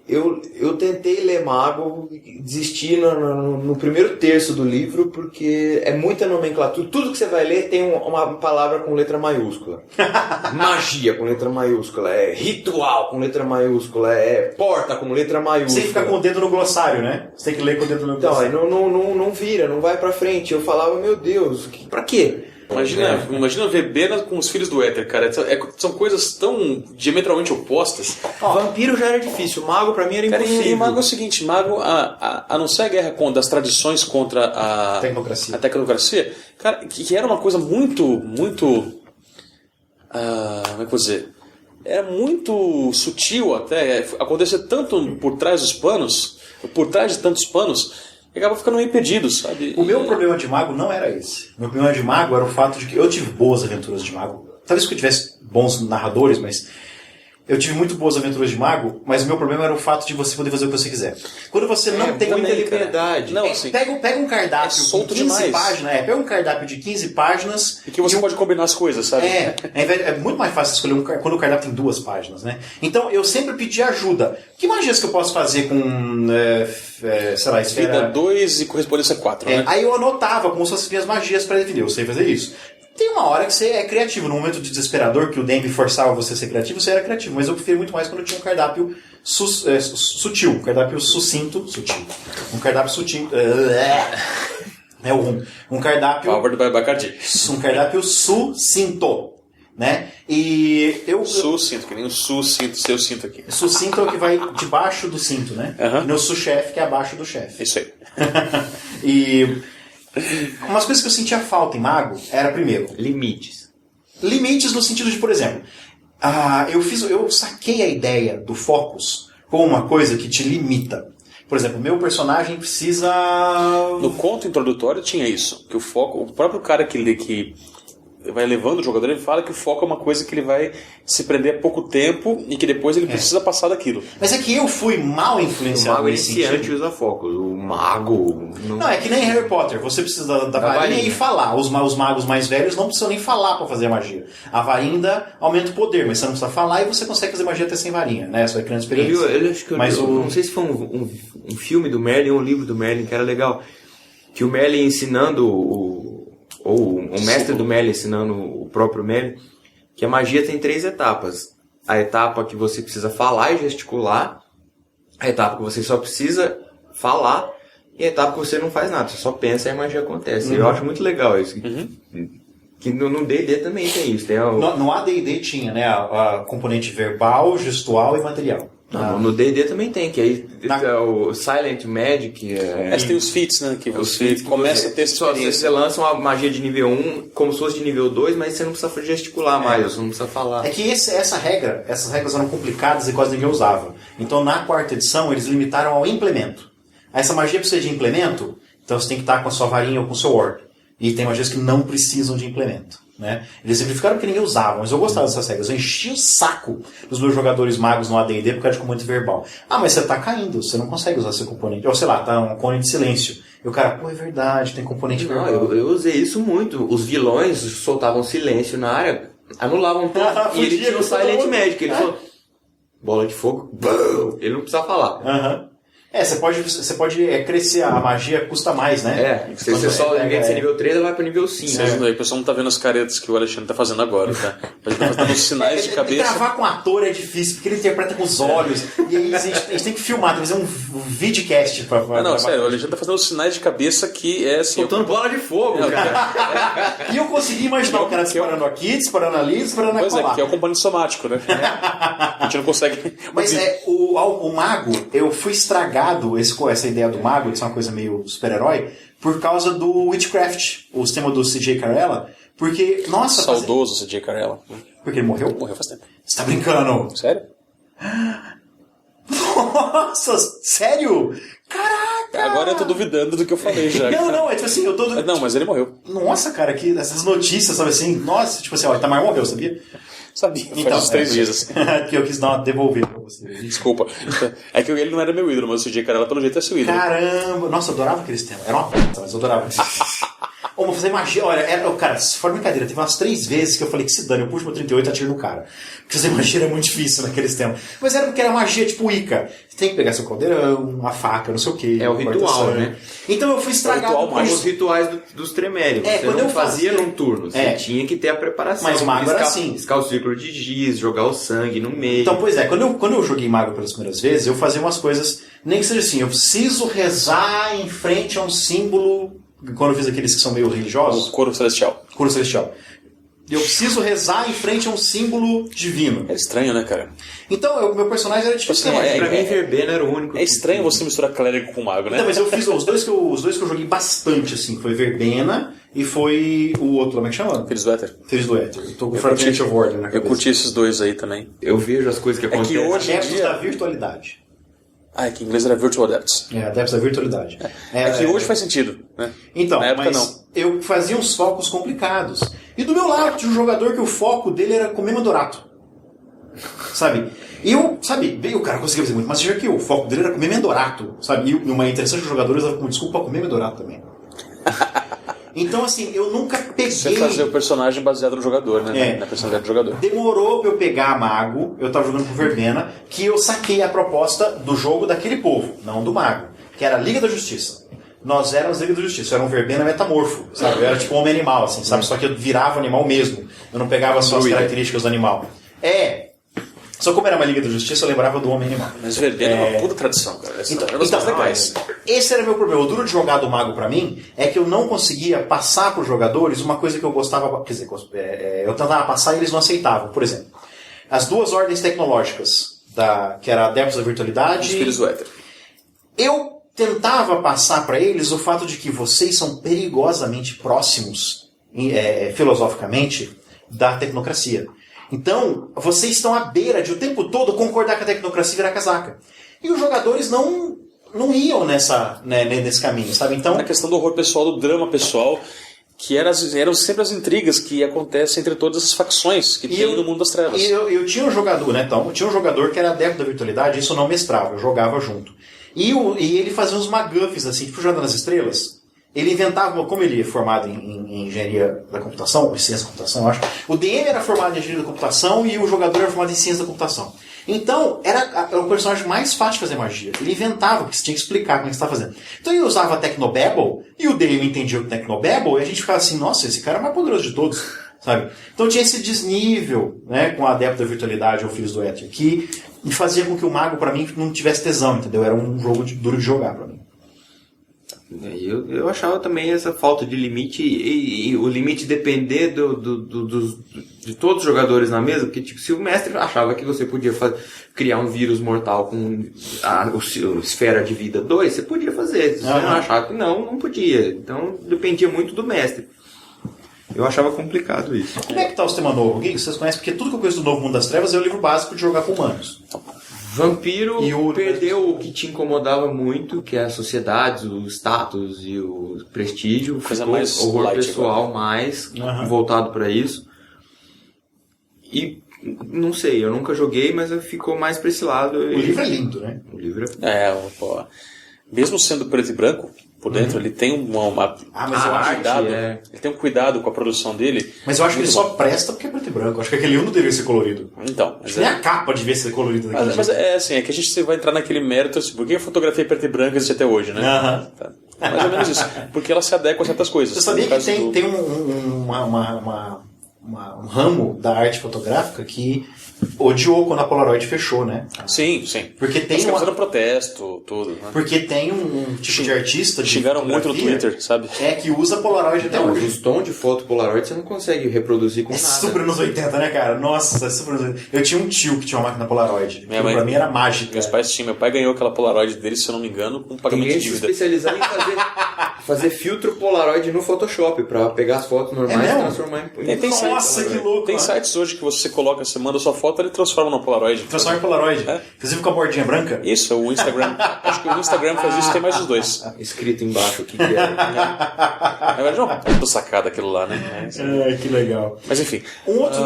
Eu tentei ler Mago e desisti no primeiro terço do livro porque é muita nomenclatura. Tudo que você vai ler tem uma palavra com letra maiúscula. Magia com letra maiúscula, é ritual com letra maiúscula, é porta com letra maiúscula. Você fica com o dedo no glossário, né? Você tem que ler com o dedo no glossário. Então, não vira, não vai pra frente. Eu falava, meu Deus, pra quê? Imagina ver Bena com os filhos do Éter, cara. São coisas tão diametralmente opostas. Vampiro já era difícil, Mago pra mim era impossível. E Mago é o seguinte, Mago, a não ser a guerra das tradições contra a tecnocracia, cara, que era uma coisa muito, muito... como é que eu vou dizer? Era muito sutil até, acontecia tanto por trás dos panos, por trás de tantos panos, e acaba ficando meio perdido, sabe? O meu problema de mago não era esse. O meu problema de mago era o fato de que eu tive boas aventuras de mago. Talvez que eu tivesse bons narradores, mas eu tive muito boas aventuras de mago, mas o meu problema era o fato de você poder fazer o que você quiser. Quando você não tem muita liberdade. Não, assim, pega um cardápio com 15 demais. páginas, pega um cardápio de 15 páginas... E que você pode combinar as coisas, sabe? É muito mais fácil escolher quando o cardápio tem 2 páginas, né? Então eu sempre pedi ajuda. Que magias que eu posso fazer com, sei lá, esfera... Vida 2 e correspondência 4, né? Aí eu anotava como se fossem minhas magias para definir, eu sei fazer isso. Tem uma hora que você é criativo. No momento de desesperador, que o DM forçava você a ser criativo, você era criativo. Mas eu prefiro muito mais quando eu tinha um cardápio sutil. Um cardápio sucinto. Sutil. Um cardápio sutil. Um cardápio... Albert by Bacardi. Um cardápio sucinto. Né? E eu... Sucinto, que nem o sucinto, seu cinto aqui. Sucinto é o que vai debaixo do cinto, né? Uhum. E no sous-chefe, que é abaixo do chefe. Isso aí. E... umas coisas que eu sentia falta em Mago era, primeiro... Limites no sentido de, por exemplo... eu saquei a ideia do focus como uma coisa que te limita. Por exemplo, meu personagem precisa... No conto introdutório tinha isso. Que o foco... O próprio cara que vai levando o jogador, ele fala que o foco é uma coisa que ele vai se prender a pouco tempo e que depois ele precisa passar daquilo. Mas é que eu fui mal O influenciado mago nesse iniciante sentido. usa foco. O mago... Não, é que nem Harry Potter. Você precisa da varinha e falar. Os magos mais velhos não precisam nem falar pra fazer a magia. A varinha aumenta o poder, mas você não precisa falar e você consegue fazer magia até sem varinha, né? Você vai criando experiência. Eu acho que não sei se foi um filme do Merlin ou um livro do Merlin que era legal. Que o Merlin ensinando ou o mestre do Merlin ensinando o próprio Merlin, que a magia tem 3 etapas. A etapa que você precisa falar e gesticular, a etapa que você só precisa falar, e a etapa que você não faz nada, você só pensa e a magia acontece. Eu acho muito legal isso. Que no D&D também tem isso. Tem No AD&D tinha, né? A componente verbal, gestual e material. No D&D também tem, que aí o Silent Magic. Você tem os feats, né? Que você começa a ter experiência. Você lança uma magia de nível 1 como se fosse de nível 2, mas você não precisa gesticular mais, você não precisa falar. É que essas regras eram complicadas e quase ninguém usava. Então na quarta edição eles limitaram ao implemento. Essa magia precisa de implemento, então você tem que estar com a sua varinha ou com o seu orc. E tem magias que não precisam de implemento. Né? Eles simplificaram porque ninguém usava, mas eu gostava dessas regras. Eu enchi o saco dos meus jogadores magos no AD&D por causa de componente verbal. Mas você tá caindo, você não consegue usar seu componente. Ou sei lá, tá um componente de silêncio. E o cara, é verdade, tem componente verbal. Eu usei isso muito. Os vilões soltavam silêncio na área, anulavam tudo. E ele tinha o Silent Magic. Ele falou, bola de fogo, ele não precisa falar. Você pode crescer, a magia custa mais, né? Você só, em vez de ser nível 3, ela vai pro nível 5. O pessoal não tá vendo as caretas que o Alexandre tá fazendo agora, tá? Ele tá fazendo sinais de cabeça. Gravar com ator é difícil, porque ele interpreta com os olhos. E aí a gente tem que filmar, tem que fazer um videocast pra Não, sério, o Alexandre tá fazendo sinais de cabeça que é assim... Soltando bola de fogo, cara. E eu consegui imaginar o cara disparando aqui, disparando ali, disparando aqui. Pois é, que é o componente somático, né? A gente não consegue... Mas o mago, eu fui estragado, essa ideia do mago, de ser uma coisa meio super-herói, por causa do Witchcraft, o sistema do C.J. Carella, porque, nossa... Saudoso C.J. Carella. Porque ele morreu? Morreu faz tempo. Você tá brincando? Sério? Nossa, sério? Caraca! Agora eu tô duvidando do que eu falei já. Não, é tipo assim, eu tô... Não, mas ele morreu. Nossa, cara, essas notícias, sabe assim? Nossa, tipo assim, o Itamar morreu, sabia? Sabia, então, faz uns 3 dias assim. Que eu quis devolver pra você. Desculpa. É que ele não era meu ídolo, mas o CJ Carella pelo jeito é seu ídolo. Caramba! Nossa, eu adorava aquele sistema. Era uma p***, mas eu adorava. Vamos fazer magia. Olha, cara, se for brincadeira, teve umas 3 vezes que eu falei que se dane, eu puxo meu 38 e atiro no cara. Porque fazer magia era muito difícil naquele sistema. Mas era porque era magia tipo Wicca. Você tem que pegar seu caldeirão, uma faca, não sei o quê. É o ritual, né? Então eu fui estragado com os rituais dos tremérios. Você quando não eu fazia num turno. Você tinha que ter a preparação. Mas mago era assim. Riscar o círculo de giz, jogar o sangue no meio. Então, pois é, quando eu joguei mago pelas primeiras vezes, eu fazia umas coisas, nem que seja assim, eu preciso rezar em frente a um símbolo, quando eu fiz aqueles que são meio religiosos. O coro celestial. Coro celestial. Eu preciso rezar em frente a um símbolo divino. É estranho, né, cara? Então, meu personagem era difícil. Pra mim, verbena era o único. É estranho você misturar clérigo com mago, né? Não, mas eu fiz os dois que eu joguei bastante, assim. Foi verbena e foi o outro, como é que chama? Filhos do Éter. Filhos do Éter. Eu tô com o Fragment of Order na cabeça. Eu curti esses dois aí também. Eu vejo as coisas que acontecem. Que hoje em Adeptos dia... da virtualidade. É que em inglês era Virtual Adepts. Adeptos da virtualidade. É que hoje faz sentido, né? Então, na época mas não. Eu fazia uns focos complicados. E do meu lado tinha um jogador que o foco dele era comer Mendorato. Sabe? E o cara conseguia fazer muito, mas já que o foco dele era comer Mendorato, sabe? E uma interessante que os jogadores davam como desculpa comer Mendorato também. Então, assim, eu nunca peguei... Você fazer o personagem baseado no jogador, né? Na personalidade do jogador. Demorou pra eu pegar mago, eu tava jogando com verbena, que eu saquei a proposta do jogo daquele povo, não do mago, que era a Liga da Justiça. Nós éramos Liga da Justiça, eu era um verbena metamorfo, sabe? Eu era tipo um homem animal, assim, sabe? Só que eu virava animal mesmo, eu não pegava só as características do animal. Só como era uma Liga da Justiça, eu lembrava do homem animal. Mas verbena é uma puta tradição, cara. Então, legais. Esse era meu problema. O duro de jogar do mago pra mim é que eu não conseguia passar pros jogadores uma coisa que eu gostava... Quer dizer, eu tentava passar e eles não aceitavam. Por exemplo, as 2 ordens tecnológicas, que era Adeptos da Virtualidade... Os Filhos do Éter. Eu tentava passar pra eles o fato de que vocês são perigosamente próximos, filosoficamente, da tecnocracia. Então, vocês estão à beira de o tempo todo concordar com a tecnocracia e virar casaca. E os jogadores não iam nesse caminho, sabe? Então, a questão do horror pessoal, do drama pessoal, que eram sempre as intrigas que acontecem entre todas as facções que tem no mundo das trevas. E eu tinha um jogador, né? Então, tinha um jogador que era adepto da virtualidade, isso eu não mestrava, eu jogava junto. E ele fazia uns MacGuffins, assim, tipo Jornada nas Estrelas. Ele inventava, como ele é formado em engenharia da computação, ou ciência da computação, eu acho. O DM era formado em engenharia da computação e o jogador era formado em ciência da computação. Então, era o personagem mais fácil de fazer magia. Ele inventava, porque você tinha que explicar como é que você estava fazendo. Então ele usava Technobabble, e o DM entendia o Technobabble, e a gente ficava assim, nossa, esse cara é o mais poderoso de todos, sabe? Então tinha esse desnível, né, com a Adepto da Virtualidade ou Filhos do Éter, que fazia com que o mago, pra mim, não tivesse tesão, entendeu? Era um jogo duro de jogar pra mim. Eu achava também essa falta de limite e o limite depender de todos os jogadores na mesa, porque tipo, se o mestre achava que você podia criar um vírus mortal com a esfera de vida 2, você podia fazer. Se você não achava que não podia. Então dependia muito do mestre. Eu achava complicado isso. Como é que tá o sistema novo? Vocês conhecem? Porque tudo que eu conheço do Novo Mundo das Trevas é o livro básico de jogar com humanos. Vampiro perdeu o que te incomodava muito, que é a sociedade, o status e o prestígio. Coisa mais horror light pessoal agora. mais voltado para isso. E não sei, eu nunca joguei, mas ficou mais pra esse lado. O livro é lindo, né? O livro é... Pô, mesmo sendo preto e branco, por dentro, ele tem mas eu acho cuidado, ele tem um cuidado com a produção dele. Mas eu acho que ele bom. só presta porque é preto e branco. Eu acho que aquele livro não deveria ser colorido. Então, Acho que nem a capa devia ser colorida daquele mas jeito. é assim, é que a gente vai entrar naquele mérito, assim, por que a fotografia preto e branco existe até hoje, né? Tá. Mais ou menos isso. Porque ela se adequa a certas coisas. Você sabia No que caso tem um ramo da arte fotográfica que odiou quando a Polaroid fechou, né? Sim. Porque tem Os caras fizeram protesto, tudo. Né? Porque tem um tipo de artista de Xingaram muito no fotografia Twitter, sabe? que usa Polaroid até Não, hoje. os tons de foto Polaroid você não consegue reproduzir com É nada. super nos 80, né, cara? Nossa, é super nos 80. Eu tinha um tio que tinha uma máquina Polaroid. Minha mãe- Pra mim era mágica. Meus pais tinham. Meu pai ganhou aquela Polaroid dele, se eu não me engano, com pagamento Tem de gente se dívida. especializando em fazer filtro Polaroid no Photoshop pra pegar as fotos normais É e mesmo? transformar em Tem Nossa, sites, que louco! Tem né? sites hoje que você coloca, você manda sua foto, ele transforma no Polaroid. Transforma em Polaroid. É. Inclusive com a bordinha branca. Isso, o Instagram. Acho que o Instagram faz isso, tem mais os dois. escrito embaixo o que é. Na verdade, não, eu tô sacado aquilo lá, né? Que legal. Mas enfim. Um outro...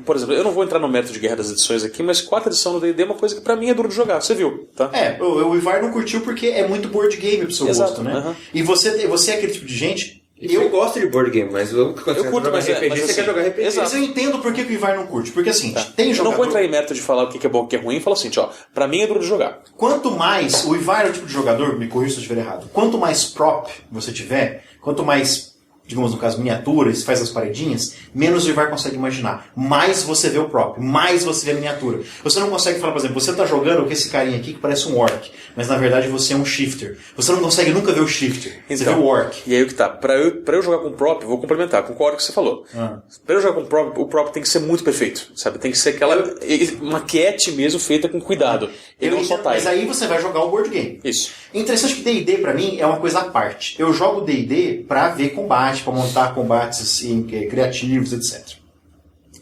Por exemplo, eu não vou entrar no mérito de Guerra das Edições aqui, mas quarta edição do D&D é uma coisa que pra mim é duro de jogar, você viu, tá? O Ivar não curtiu porque é muito board game pro seu Exato, gosto, né? aham. E você é aquele tipo de gente... Eu gosto de board game, mas quando você curto, jogar mas RPG, mas você assim, quer jogar RPG. exato. Mas eu entendo por que o Ivar não curte. Porque assim, tem Eu jogador... não vou entrar em mérito de falar o que é bom e o que é ruim, fala assim, ó, pra mim é duro de jogar. Quanto mais... O Ivar é o tipo de jogador, me corrija se eu estiver errado. Quanto mais prop você tiver, quanto mais, digamos no caso, miniaturas, faz as paredinhas, menos o Ivar consegue imaginar. Mais você vê o prop, mais você vê a miniatura. Você não consegue falar, por exemplo, você tá jogando com esse carinha aqui que parece um orc, mas na verdade você é um shifter. Você não consegue nunca ver o shifter. Você vê o orc. E aí o que tá? Pra eu jogar com prop, eu vou complementar, concordo com o que você falou. Pra eu jogar com prop, o prop tem que ser muito perfeito, sabe? Tem que ser aquela maquete mesmo feita com cuidado. E não só tá Mas aí você vai jogar o board game. Isso. Interessante que D&D pra mim é uma coisa à parte. Eu jogo D&D pra ver combate, pra montar combates assim, criativos, etc.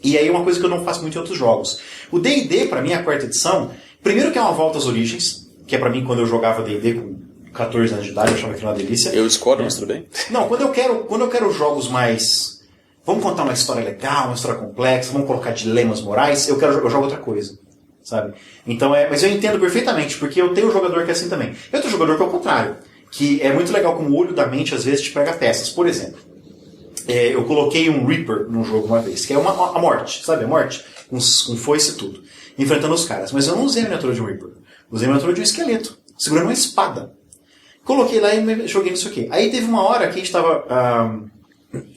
E aí é uma coisa que eu não faço muito em outros jogos. O D&D, pra mim, a quarta edição, primeiro que é uma volta às origens, que é pra mim quando eu jogava D&D com 14 anos de idade, eu achava que era uma delícia. Eu discordo, mas tudo bem. Não, quando eu quero jogos mais... Vamos contar uma história legal, uma história complexa, vamos colocar dilemas morais, eu jogo outra coisa. Sabe? Então mas eu entendo perfeitamente, porque eu tenho um jogador que é assim também. Eu tenho um jogador que é o contrário, que é muito legal como o olho da mente às vezes te prega peças. Por exemplo, eu coloquei um Reaper num jogo uma vez, que é a morte, sabe? A morte, com foice e tudo, enfrentando os caras. Mas eu não usei a miniatura de um Reaper, usei a miniatura de um esqueleto, segurando uma espada. Coloquei lá e joguei nisso aqui. Aí teve uma hora que a gente tava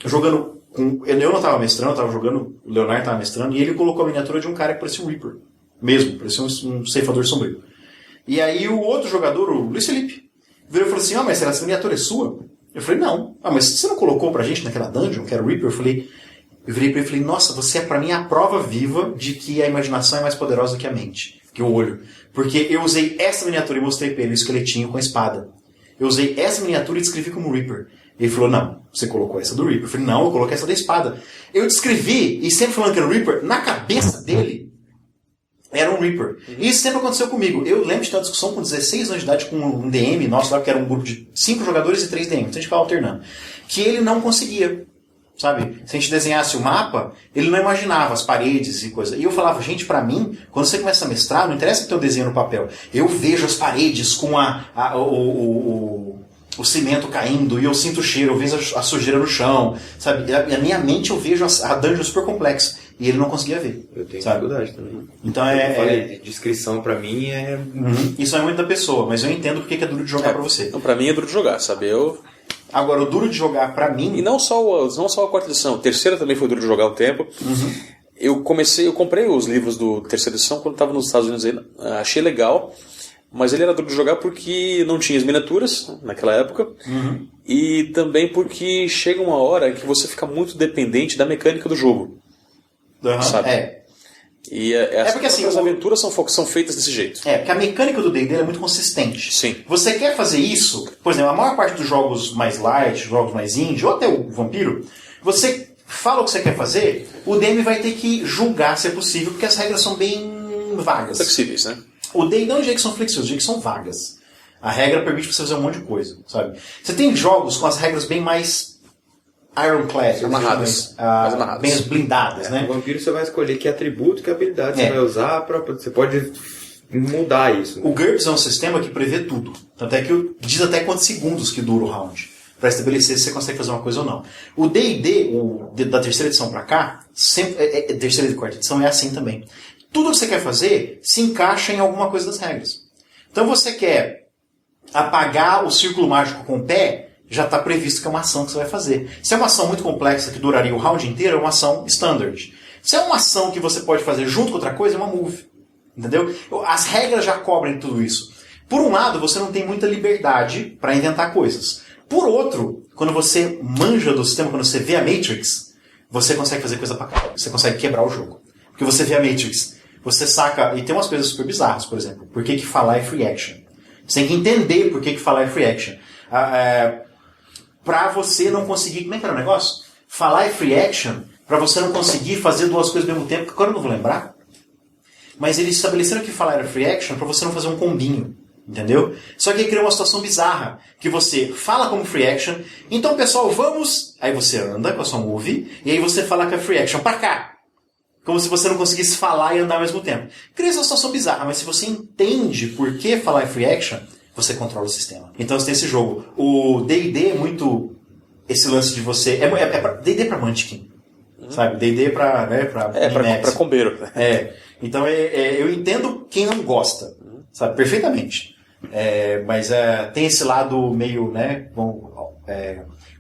jogando com... Eu não tava mestrando, eu tava jogando, o Leonardo tava mestrando, e ele colocou a miniatura de um cara que parecia um Reaper. Mesmo, parecia um ceifador sombrio. E aí o outro jogador, o Luiz Felipe, virou e falou assim, mas essa miniatura é sua? Eu falei, não. Mas você não colocou pra gente naquela dungeon, que era o Reaper? Eu virei pra ele e falei, nossa, você é pra mim a prova viva de que a imaginação é mais poderosa que a mente, que o olho. Porque eu usei essa miniatura e mostrei pra ele o esqueletinho com a espada. Eu usei essa miniatura e descrevi como Reaper. Ele falou, não, você colocou essa do Reaper. Eu falei, não, eu coloquei essa da espada. Eu descrevi, e sempre falando que era o Reaper, na cabeça dele, era um Reaper. E isso sempre aconteceu comigo. Eu lembro de ter uma discussão com 16 anos de idade com um DM, nosso lá, que era um grupo de 5 jogadores e 3 DMs. Então a gente ficava alternando. Que ele não conseguia. Sabe? Se a gente desenhasse o mapa, ele não imaginava as paredes e coisa. E eu falava, gente, pra mim, quando você começa a mestrar, não interessa que eu desenho no papel. Eu vejo as paredes com o cimento caindo, e eu sinto o cheiro, eu vejo a sujeira no chão, sabe? E a minha mente eu vejo a dungeon super complexa. E ele não conseguia ver. Eu tenho sabe? dificuldade também. Então Eu falei, descrição pra mim é... Isso é muito da pessoa, mas eu entendo porque é duro de jogar pra você. Então, pra mim é duro de jogar, sabe? Agora, o duro de jogar pra mim... E não só a quarta edição, a terceira também foi duro de jogar um tempo. Eu comprei os livros do terceira edição quando estava nos Estados Unidos aí, achei legal, Mas ele era duro de jogar porque não tinha as miniaturas naquela época. E também porque chega uma hora que você fica muito dependente da mecânica do jogo. Sabe? E porque, assim, as aventuras são feitas desse jeito. Porque a mecânica do D&D é muito consistente. Sim. Você quer fazer isso, por exemplo, a maior parte dos jogos mais light, jogos mais indie, ou até o Vampiro, você fala o que você quer fazer, o DM vai ter que julgar se é possível, porque as regras são bem vagas. Flexíveis, né? O D&D não diria que são flexíveis, diria que são vagas. A regra permite você fazer um monte de coisa, sabe? Você tem jogos com as regras bem mais ironclad, amarradas, mais amarradas, bem blindadas, né? No Vampiro você vai escolher que atributo, que habilidade você vai usar, você pode mudar isso. Né? O GURPS é um sistema que prevê tudo. Tanto é que diz até quantos segundos que dura o round, para estabelecer se você consegue fazer uma coisa ou não. O D&D, da terceira edição para cá, terceira e quarta edição é assim também. Tudo que você quer fazer se encaixa em alguma coisa das regras. Então você quer apagar o círculo mágico com o pé, já está previsto que é uma ação que você vai fazer. Se é uma ação muito complexa que duraria o round inteiro, é uma ação standard. Se é uma ação que você pode fazer junto com outra coisa, é uma move. Entendeu? As regras já cobrem tudo isso. Por um lado, você não tem muita liberdade para inventar coisas. Por outro, quando você manja do sistema, quando você vê a Matrix, você consegue fazer coisa pra cá. Você consegue quebrar o jogo. Porque você vê a Matrix, você saca... E tem umas coisas super bizarras, por exemplo. Por que falar é free action? Você tem que entender por que falar é free action. Pra você não conseguir... Como é que era o negócio? Falar é free action pra você não conseguir fazer duas coisas ao mesmo tempo, que agora eu não vou lembrar. Mas eles estabeleceram que falar era free action pra você não fazer um combinho. Entendeu? Só que aí cria uma situação bizarra, que você fala como free action, então pessoal, vamos... Aí você anda com a sua move, e aí você fala que é free action pra cá. Como se você não conseguisse falar e andar ao mesmo tempo. Cria essa situação bizarra, mas se você entende por que falar é free action, você controla o sistema. Então você tem esse jogo. O D&D é muito esse lance de você... D&D pra Munchkin. Sabe? D&D pra... Né, pra combeiro. Então eu entendo quem não gosta. Sabe? Perfeitamente. Mas tem esse lado meio, né,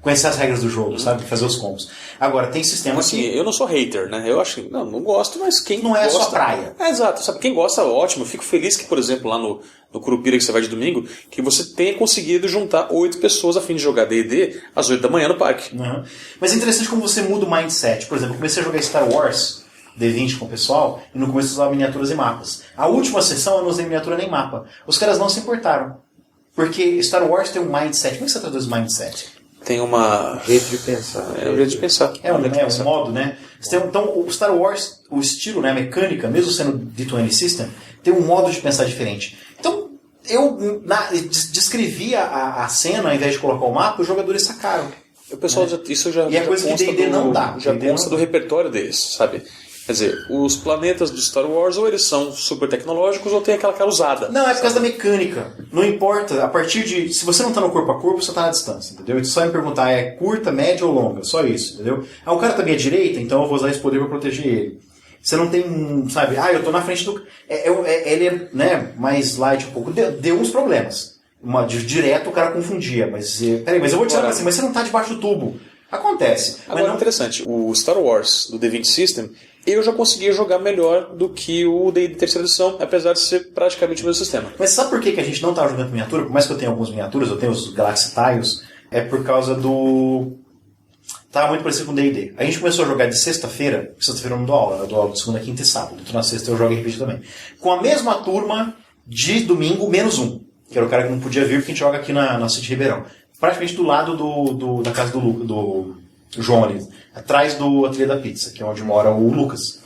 conhecer as regras do jogo, sabe? Fazer os combos. Agora, tem sistemas assim, que... eu não sou hater, né? Eu acho que... Não gosto, mas quem não gosta... é a sua praia. Exato. Sabe? Quem gosta, ótimo. Eu fico feliz que, por exemplo, lá no Curupira, que você vai de domingo, que você tenha conseguido juntar 8 pessoas a fim de jogar D&D às 8 da manhã no parque. Uhum. Mas é interessante como você muda o mindset. Por exemplo, eu comecei a jogar Star Wars D20 com o pessoal, e no começo eu usava miniaturas e mapas. A última sessão eu não usei miniatura nem mapa. Os caras não se importaram. Porque Star Wars tem um mindset. Como é que você traduz mindset? Tem uma... jeito de pensar. Um jeito de pensar. Um modo, né? Então, o Star Wars, o estilo, né, a mecânica, mesmo sendo D20 System, tem um modo de pensar diferente. Então, eu descrevia a cena, ao invés de colocar o mapa, os jogadores sacaram. O pessoal isso já e é coisa que D&D não dá. Já consta do repertório deles, sabe? Quer dizer, os planetas do Star Wars ou eles são super tecnológicos ou tem aquela cara usada. Não, é por causa da mecânica. Não importa, a partir de... Se você não está no corpo a corpo, você está na distância, entendeu? Então só me perguntar, é curta, média ou longa? Só isso, entendeu? O cara tá à minha direita, então eu vou usar esse poder para proteger ele. Você não tem, sabe, eu tô na frente do... ele é, né, mais light um pouco. Deu uns problemas. Direto o cara confundia, mas... Peraí, mas eu vou te falar assim, mas você não tá debaixo do tubo. Acontece. Agora, mas interessante, o Star Wars do D20 System, eu já conseguia jogar melhor do que o D&D terceira edição, apesar de ser praticamente o mesmo sistema. Mas sabe por que a gente não estava jogando miniatura? Por mais que eu tenha algumas miniaturas, eu tenho os Galaxy Tiles, é por causa do... Tava muito parecido com o D&D. A gente começou a jogar de sexta-feira eu não dou aula, eu dou aula de segunda, quinta e sábado. Então na sexta eu jogo RPG também. Com a mesma turma de domingo, menos um. Que era o cara que não podia vir, porque a gente joga aqui na City Ribeirão. Praticamente do lado da casa do João ali. Atrás do Ateliê da Pizza, que é onde mora o Lucas.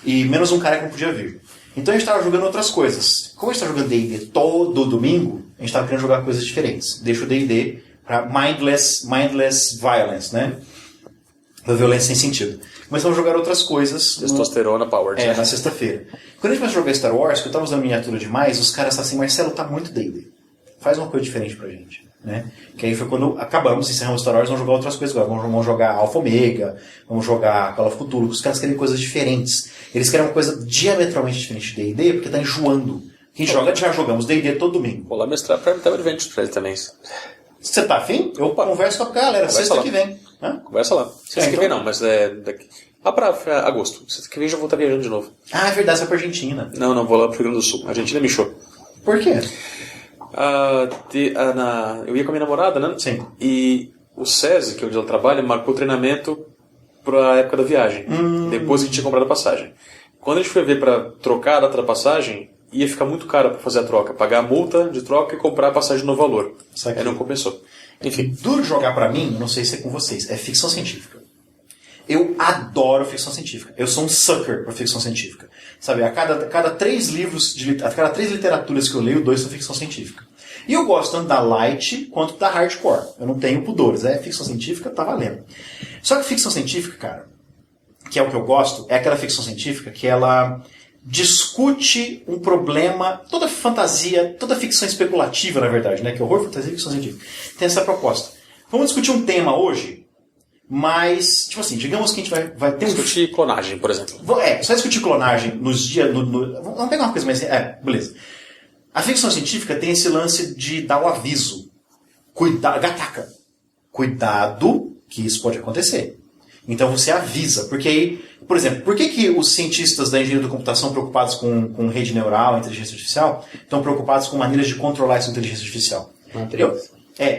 E menos um cara que não podia vir. Então a gente estava jogando outras coisas. Como a gente está jogando D&D todo domingo, a gente estava querendo jogar coisas diferentes. Deixa o D&D para mindless violence, né? Da violência sem sentido. Começamos a jogar outras coisas. Testosterona powered. Na sexta-feira. Quando a gente começou a jogar Star Wars, que eu estava usando miniatura demais, os caras estavam assim, Marcelo, tá muito D&D. Faz uma coisa diferente pra gente. Né? Que aí foi quando encerramos Star Wars, vamos jogar outras coisas agora. Vamos jogar Alpha Omega, vamos jogar Call of Cthulhu. Os caras querem coisas diferentes. Eles querem uma coisa diametralmente diferente de D&D, porque tá enjoando. Quem joga, já jogamos D&D todo domingo. Vou lá mestrar Prime Time Adventures pra ele também. Você tá afim? Eu converso com a galera, sexta que vem. Conversa lá. Sexta que vem não, mas daqui... Lá pra agosto. Sexta que vem já vou estar viajando de novo. Ah, é verdade, você vai pra Argentina. Não, vou lá pro Rio Grande do Sul. A Argentina me show. Por quê? Eu ia com a minha namorada, né? Sim. E o SESI, que é onde ela trabalha, marcou treinamento para a época da viagem. Depois que a gente tinha comprado a passagem. Quando a gente foi ver para trocar a data da passagem, ia ficar muito caro para fazer a troca. Pagar a multa de troca e comprar a passagem no valor. Aí não compensou. Enfim. Duro de jogar pra mim, não sei se é com vocês, é ficção científica. Eu adoro ficção científica. Eu sou um sucker pra ficção científica. Sabe, a cada 3 livros, a cada 3 literaturas que eu leio, 2 são ficção científica. E eu gosto tanto da light quanto da hardcore. Eu não tenho pudores. Ficção científica, tá valendo. Só que ficção científica, cara, que é o que eu gosto, é aquela ficção científica que ela discute um problema, toda fantasia, toda ficção especulativa, na verdade, né? Que horror, fantasia e ficção científica. Tem essa proposta. Vamos discutir um tema hoje, mas, tipo assim, digamos que a gente vai ter discutir clonagem, por exemplo. Só discutir clonagem nos dias... Vamos pegar uma coisa mais... beleza. A ficção científica tem esse lance de dar o aviso. Gataca. Cuidado que isso pode acontecer. Então você avisa. Porque aí, por exemplo, por que os cientistas da engenharia da computação preocupados com rede neural, inteligência artificial, estão preocupados com maneiras de controlar essa inteligência artificial?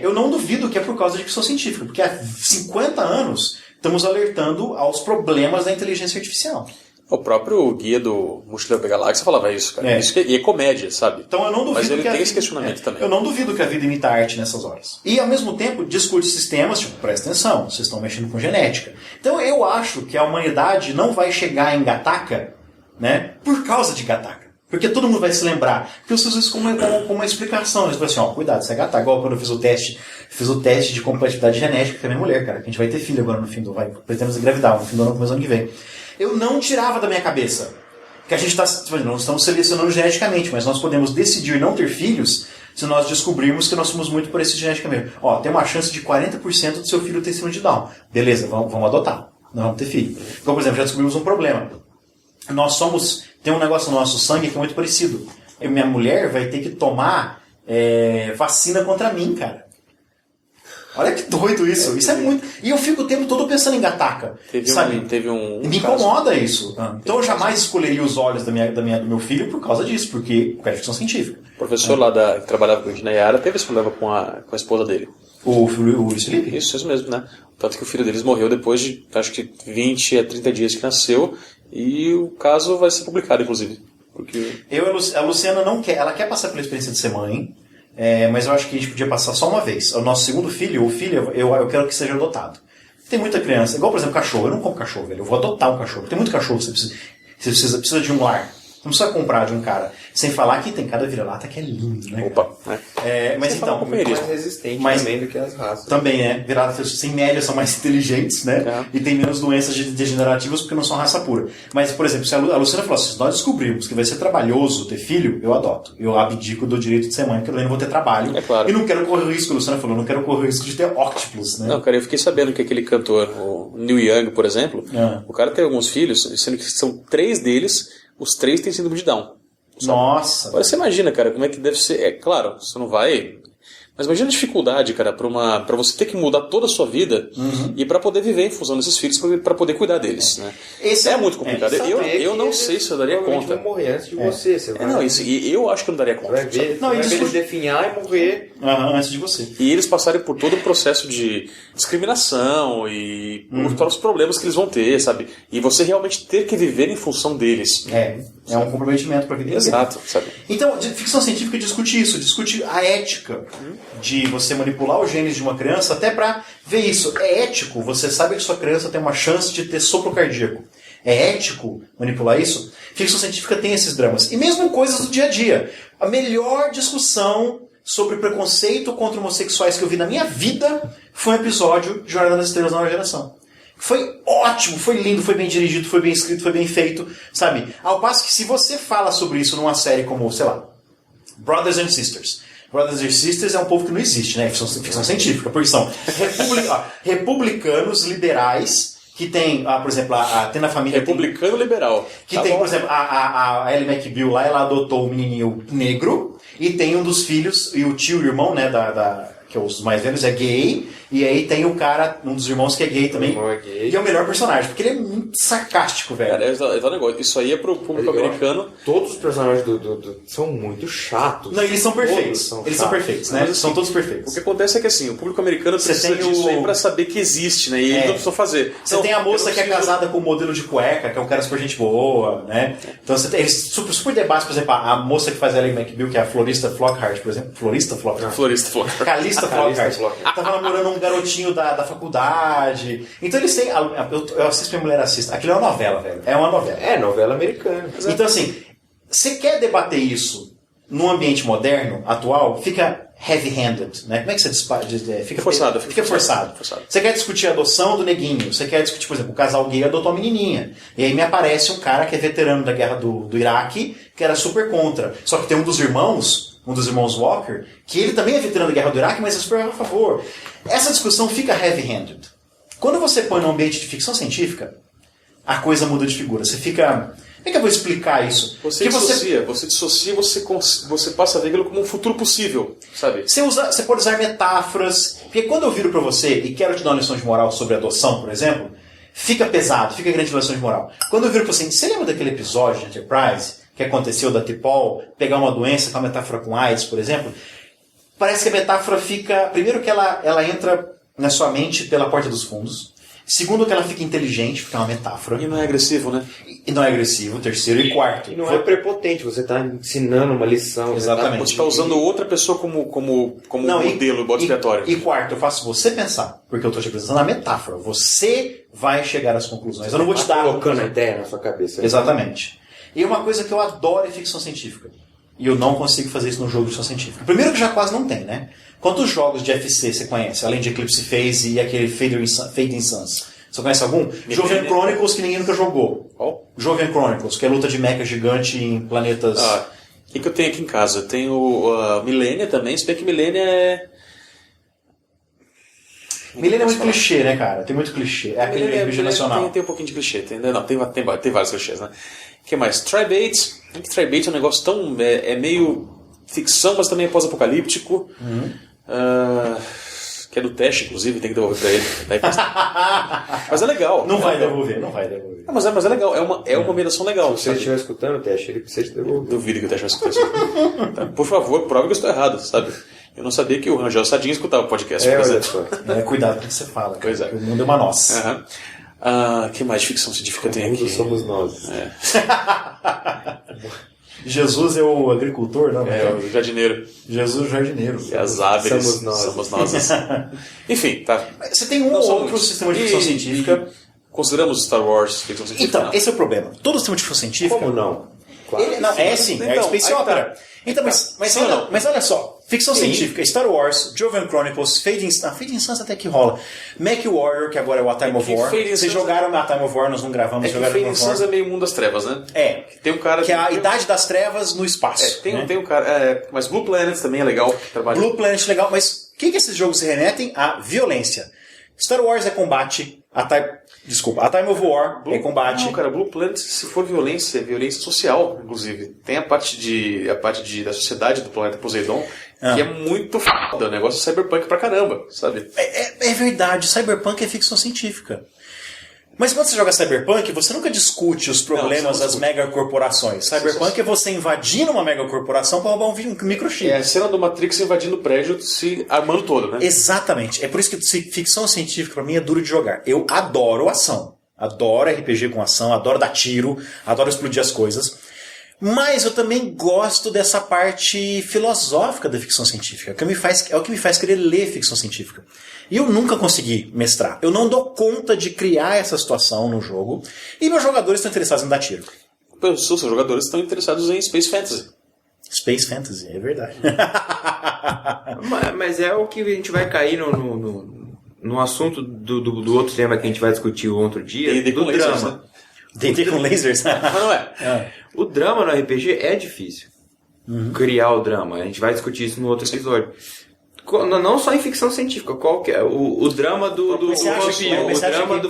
Eu não duvido que é por causa de ficção científica, porque há 50 anos estamos alertando aos problemas da inteligência artificial. O próprio guia do Mochileiro da Galáxia falava isso, cara. Isso e é comédia, sabe? Então eu não duvido. Mas ele tem esse questionamento também. Eu não duvido que a vida imita a arte nessas horas. E ao mesmo tempo discute sistemas, tipo, presta atenção, vocês estão mexendo com genética. Então eu acho que a humanidade não vai chegar em Gataca, né, por causa de Gataca. Porque todo mundo vai se lembrar. Porque eu uso isso como uma explicação. Eles falam assim, cuidado, isso é Gataca. Igual quando eu fiz o teste de compatibilidade genética com a minha mulher, cara. Que a gente vai ter filho agora no fim do... Pretendemos engravidar no fim do ano, começo do ano que vem. Eu não tirava da minha cabeça que a gente não estamos selecionando geneticamente, mas nós podemos decidir não ter filhos se nós descobrirmos que nós somos muito parecidos geneticamente. Tem uma chance de 40% do seu filho ter síndrome de Down. Beleza, vamos adotar. Não vamos ter filho. Então, por exemplo, já descobrimos um problema. Tem um negócio no nosso sangue que é muito parecido. E minha mulher vai ter que tomar vacina contra mim, cara. Olha que doido isso. Isso é muito... E eu fico o tempo todo pensando em Gataca. Me incomoda isso. Então eu jamais escolheria os olhos do meu filho por causa disso, porque é ficção científica. O professor lá que trabalhava com a Nayara teve esse problema com a esposa dele. O Felipe? Isso mesmo, né? Tanto que o filho deles morreu depois de, acho que 20 a 30 dias que nasceu, e o caso vai ser publicado, inclusive. Porque... A Luciana não quer, ela quer passar pela experiência de ser mãe, mas eu acho que a gente podia passar só uma vez. O nosso segundo filho, eu quero que seja adotado. Tem muita criança, igual por exemplo cachorro, eu não compro cachorro, velho, eu vou adotar um cachorro. Tem muito cachorro que você precisa de um lar. Não precisa comprar de um cara. Sem falar que tem cada vira-lata que é lindo, né? Opa, mas então... Muito mais resistente também do que as raças. Também, né? Vira-latas, sem média, são mais inteligentes, né? E tem menos doenças degenerativas porque não são raça pura. Mas, por exemplo, se a Luciana falou assim, se nós descobrirmos que vai ser trabalhoso ter filho, eu adoto. Eu abdico do direito de ser mãe, porque eu também não vou ter trabalho. É claro. E não quero correr o risco, a Luciana falou, não quero correr o risco de ter óctiplos, né? Não, cara, eu fiquei sabendo que aquele cantor, o Neil Young, por exemplo, o cara tem alguns filhos, sendo que são 3 deles, os 3 têm síndrome de Down. Nossa! Agora você imagina, cara, como é que deve ser. É claro, você não vai. Mas imagina a dificuldade, cara, pra você ter que mudar toda a sua vida e pra poder viver em função desses filhos, pra poder cuidar deles, né? Esse é muito complicado. Eu não sei se eu daria conta. Vão morrer antes de você. Você vai... E eu acho que eu não daria conta. Vai ver, eles definhar e morrer antes de você. E eles passarem por todo o processo de discriminação e por todos os problemas que eles vão ter, sabe? E você realmente ter que viver em função deles. É um comprometimento pra vida inteira. Exato, sabe? Então, ficção científica discute isso, discute a ética de você manipular os genes de uma criança até pra ver isso. É ético? Você sabe que sua criança tem uma chance de ter sopro cardíaco. É ético manipular isso? Ficção científica tem esses dramas. E mesmo coisas do dia a dia. A melhor discussão sobre preconceito contra homossexuais que eu vi na minha vida foi um episódio de Jornada nas Estrelas Nova Geração. Foi ótimo, foi lindo, foi bem dirigido, foi bem escrito, foi bem feito, sabe? Ao passo que se você fala sobre isso numa série como, sei lá, Brothers and Sisters. Brothers and Sisters é um povo que não existe, né? Ficção científica, porque são republicanos liberais que tem, por exemplo, tem na família... Republicano liberal. Que tem, por exemplo, a Ellie McBeal lá, ela adotou um menininho negro E tem um dos filhos, e o tio e o irmão, né, que é os mais velhos, é gay. E aí tem o cara, um dos irmãos que é gay também. irmão é gay. E é o melhor personagem, porque ele é muito sarcástico, velho. Cara, é um negócio. Isso aí é pro público americano. Todos os personagens são muito chatos. Não, eles são perfeitos. Eles são perfeitos, né? Mas, São todos O perfeitos. que acontece é que assim, o público americano Você precisa tem disso o- aí pra saber que existe, né? E eles não precisam fazer. Você Não, tem a eu moça não que é preciso- casada com o modelo de cueca, que é um cara super gente boa, né? Então você tem eles super debates, por exemplo, a moça que faz a Ellen McBeal, que é a Florista Flockhart, por exemplo. Florista Flockhart? Florista, Florista. Calista Flockhart. Tava namorando um garotinho da faculdade. Então eles têm... Eu assisto, minha mulher assiste. Aquilo é uma novela, velho. É uma novela. É, novela americana. Então assim, você quer debater isso num ambiente moderno, atual, fica heavy-handed, né? Como é que você fica Forçado. Fica forçado. Você quer discutir a adoção do neguinho, você quer discutir, por exemplo, o casal gay adotou uma menininha. E aí me aparece um cara que é veterano da guerra do Iraque, que era super contra. Só que tem um dos irmãos Walker, que ele também é veterano da guerra do Iraque, mas é super a favor. Essa discussão fica heavy-handed. Quando você põe num ambiente de ficção científica, a coisa muda de figura. Você fica... Como é que eu vou explicar isso? Você Que dissocia, você passa a ver aquilo como um futuro possível, sabe? Você pode usar metáforas. Porque quando eu viro pra você e quero te dar uma lição de moral sobre adoção, por exemplo, fica pesado, fica grande lição de moral. Quando eu viro pra você lembra daquele episódio de Enterprise que aconteceu da T'Pol pegar uma doença com a metáfora com AIDS, por exemplo? Parece que a metáfora fica... Primeiro que ela entra na sua mente pela porta dos fundos. Segundo que ela fica inteligente, porque é uma metáfora. E não é agressivo, né? E não é agressivo. Terceiro e quarto. E não é prepotente, você está ensinando uma lição. Exatamente. Você está usando outra pessoa como modelo, bode expiatório. E quarto, eu faço você pensar, porque eu estou te apresentando a metáfora. Você vai chegar às conclusões. Eu não vou te dar... colocando a ideia na sua cabeça. Exatamente. E uma coisa que eu adoro é ficção científica. E eu não consigo fazer isso no jogo de ficção científica. Primeiro que já quase não tem, né? Quantos jogos de FC você conhece? Além de Eclipse Phase e aquele Fading Suns. Você conhece algum? Jovian Chronicles, que ninguém nunca jogou. Qual? Jovian Chronicles, que é luta de mecha gigante em planetas... O que eu tenho aqui em casa? Eu tenho Millennia também, se bem que Millennia é... Millennium é muito clichê, né, cara? Tem muito clichê. É aquele RPG nacional. Tem um pouquinho de clichê. Tem vários clichês, né? O que mais? Tribate. Tribate é um negócio tão... É meio ficção, mas também é pós-apocalíptico. Que é do teste, inclusive, tem que devolver pra ele. Mas é legal. Não vai devolver. Mas é legal. É uma combinação legal. Se você estiver escutando o teste, ele precisa te devolver. Duvido que o teste vai escutar. Tá? Por favor, prove que eu estou errado, sabe? Eu não sabia que o Rangel Sadinho escutava o podcast. Olha só. Cuidado com o que você fala. Cara. Pois é. O mundo é uma nossa. Que mais de ficção científica tem aqui? Somos nós. Jesus é o agricultor, não? É o jardineiro. Jesus jardineiro. E as aves Somos nós. Enfim, tá. Você tem um ou outro sistema de ficção científica. Consideramos Star Wars ficção científica? Então, esse é o problema. Todo sistema de ficção científica... Como não? Claro. Sim. Então, É Space aí Opera. tá. Então, mas olha só. Ficção científica, Star Wars, Jovian Chronicles, Fading Suns até que rola. Mech Warrior, que agora é o A Time of War. Vocês jogaram A Time of War, nós não gravamos. É que Fading Suns é meio mundo das trevas, né? Tem um cara... Que é a Idade das Trevas no espaço. Tem um cara... mas Blue Planet também é legal. Blue Planet é legal, mas o que esses jogos se remetem? A violência. Star Wars é combate, A Time of War é combate. Não, cara, Blue Planet, se for violência, é violência social, inclusive. Tem a parte da sociedade do planeta Poseidon, que é muito foda. O negócio é cyberpunk pra caramba, sabe? É verdade, cyberpunk é ficção científica. Mas quando você joga cyberpunk, você nunca discute os problemas das megacorporações. Cyberpunk é você invadindo uma megacorporação para roubar um microchip. É a cena do Matrix invadindo o prédio, se armando todo, né? Exatamente. É por isso que ficção científica pra mim é duro de jogar. Eu adoro ação. Adoro RPG com ação, adoro dar tiro, adoro explodir as coisas. Mas eu também gosto dessa parte filosófica da ficção científica, que é o que me faz querer ler ficção científica. E eu nunca consegui mestrar. Eu não dou conta de criar essa situação no jogo. E meus jogadores estão interessados em dar tiro. Os seus jogadores estão interessados em Space Fantasy. Space Fantasy, é verdade. Mas é o que a gente vai cair no assunto do outro tema que a gente vai discutir o outro dia, do drama. D&D com lasers? Mas não é. O drama no RPG é difícil. Criar o drama. A gente vai discutir isso no outro episódio. Não só em ficção científica, qual que é o drama do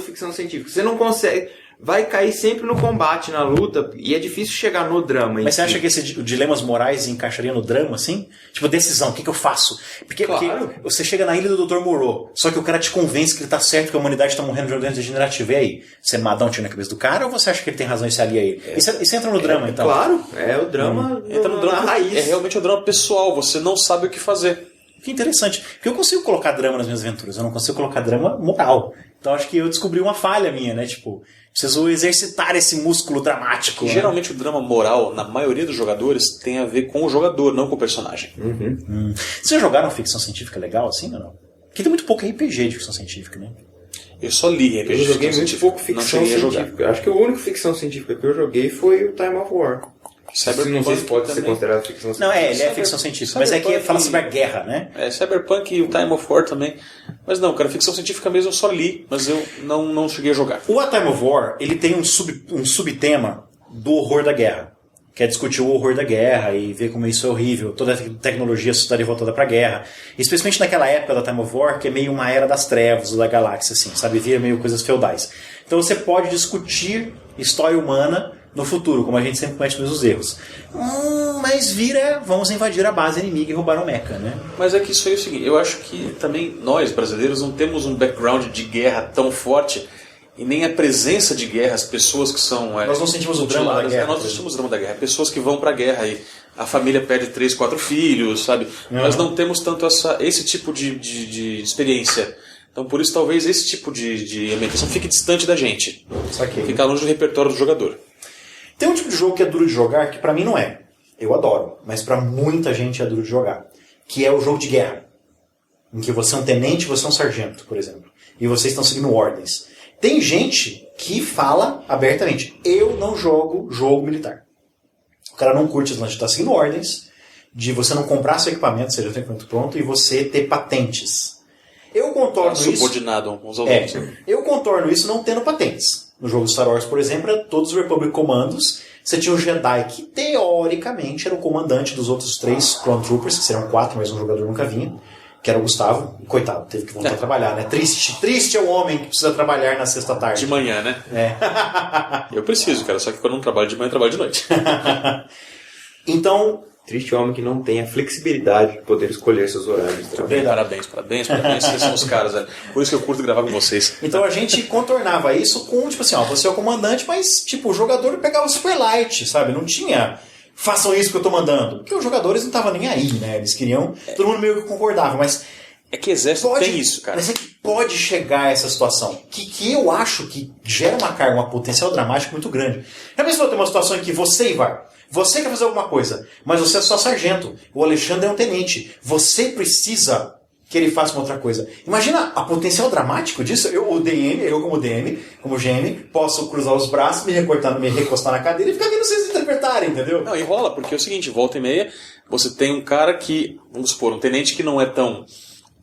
ficção científica. Você não consegue... vai cair sempre no combate, na luta, e é difícil chegar no drama. Mas você acha que esse dilemas morais encaixaria no drama, assim? Tipo, decisão, o que eu faço? Porque você chega na ilha do Dr. Moreau, só que o cara te convence que ele tá certo, que a humanidade tá morrendo de uma doença degenerativa. E aí? Você dá um tiro na cabeça do cara ou você acha que ele tem razão e se alia a ele? Isso entra no drama, então? Claro, é o drama entra no drama, raiz. É realmente o drama pessoal, você não sabe o que fazer. Que interessante. Porque eu consigo colocar drama nas minhas aventuras, eu não consigo colocar drama moral. Então acho que eu descobri uma falha minha, né? Tipo, preciso exercitar esse músculo dramático. Né? Geralmente o drama moral, na maioria dos jogadores, tem a ver com o jogador, não com o personagem. Vocês já jogaram ficção científica legal assim ou não? Porque tem muito pouco RPG de ficção científica, né? Eu só li RPG Eu joguei de muito pouco ficção científica. Acho que a única ficção científica que eu joguei foi o Time of War. Não sei se pode ser considerado ficção científica. Não, ele é ficção científica, mas é que fala sobre a guerra, né? Cyberpunk e o Time of War também. Mas não, cara, ficção científica mesmo eu só li, mas eu não cheguei a jogar. O A Time of War, ele tem um subtema do horror da guerra. Que é discutir o horror da guerra e ver como isso é horrível. Toda a tecnologia estaria voltada pra guerra. Especialmente naquela época da Time of War, que é meio uma era das trevas, ou da galáxia, assim, sabe? Vira meio coisas feudais. Então você pode discutir história humana no futuro, como a gente sempre comete os mesmos erros. Mas vamos invadir a base inimiga e roubar um mecha, né? Mas é que isso aí é o seguinte, eu acho que também nós, brasileiros, não temos um background de guerra tão forte e nem a presença de guerra, as pessoas que são... Nós não sentimos o drama da guerra. Nós não sentimos o drama da guerra. Pessoas que vão pra guerra e a família perde 3, 4 filhos, sabe? Nós não temos tanto esse tipo de experiência. Então, por isso, talvez esse tipo de ambientação fique distante da gente. Fica longe do repertório do jogador. Tem um tipo de jogo que é duro de jogar, que pra mim não é. Eu adoro, mas pra muita gente é duro de jogar. Que é o jogo de guerra. Em que você é um tenente e você é um sargento, por exemplo. E vocês estão seguindo ordens. Tem gente que fala abertamente, eu não jogo jogo militar. O cara não curte de estar seguindo ordens, de você não comprar seu equipamento, seja o equipamento pronto, e você ter patentes. Eu contorno isso... Subordinado uns aos outros. Eu contorno isso não tendo patentes. No jogo Star Wars, por exemplo, era todos os Republic Commandos. Você tinha o Jedi, que teoricamente era o comandante dos outros 3 Clone Troopers, que seriam 4, mas um jogador nunca vinha, que era o Gustavo. Coitado, teve que voltar a trabalhar, né? Triste é o homem que precisa trabalhar na sexta-tarde. De manhã, né? Eu preciso, cara, só que quando eu não trabalho de manhã, eu trabalho de noite. Então... Triste homem que não tem a flexibilidade de poder escolher seus horários de trabalho. Parabéns, vocês são os caras, velho. Por isso que eu curto gravar com vocês. Então a gente contornava isso com, tipo assim, você é o comandante, mas, tipo, o jogador pegava super light, sabe? Não tinha, façam isso que eu tô mandando. Porque os jogadores não estavam nem aí, né? Eles queriam, todo mundo meio que concordava, mas... É que exército tem isso, cara. Mas é que pode chegar a essa situação, que eu acho que gera uma carga, um potencial dramático muito grande. Já pensou ter uma situação em que você, Ivar, você quer fazer alguma coisa, mas você é só sargento, o Alexandre é um tenente, você precisa que ele faça uma outra coisa. Imagina a potencial dramático disso. Eu como DM, como GM, posso cruzar os braços, me recostar na cadeira e ficar vendo vocês interpretarem, entendeu? Não, e rola, porque é o seguinte, volta e meia, você tem um cara que, vamos supor, um tenente que não é tão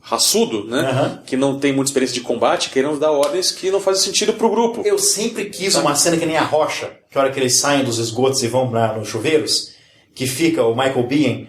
raçudo, né? Que não tem muita experiência de combate, querendo dar ordens que não fazem sentido pro grupo. Eu sempre quis uma cena que nem a Rocha, que a hora que eles saem dos esgotos e vão nos chuveiros, que fica o Michael Biehn,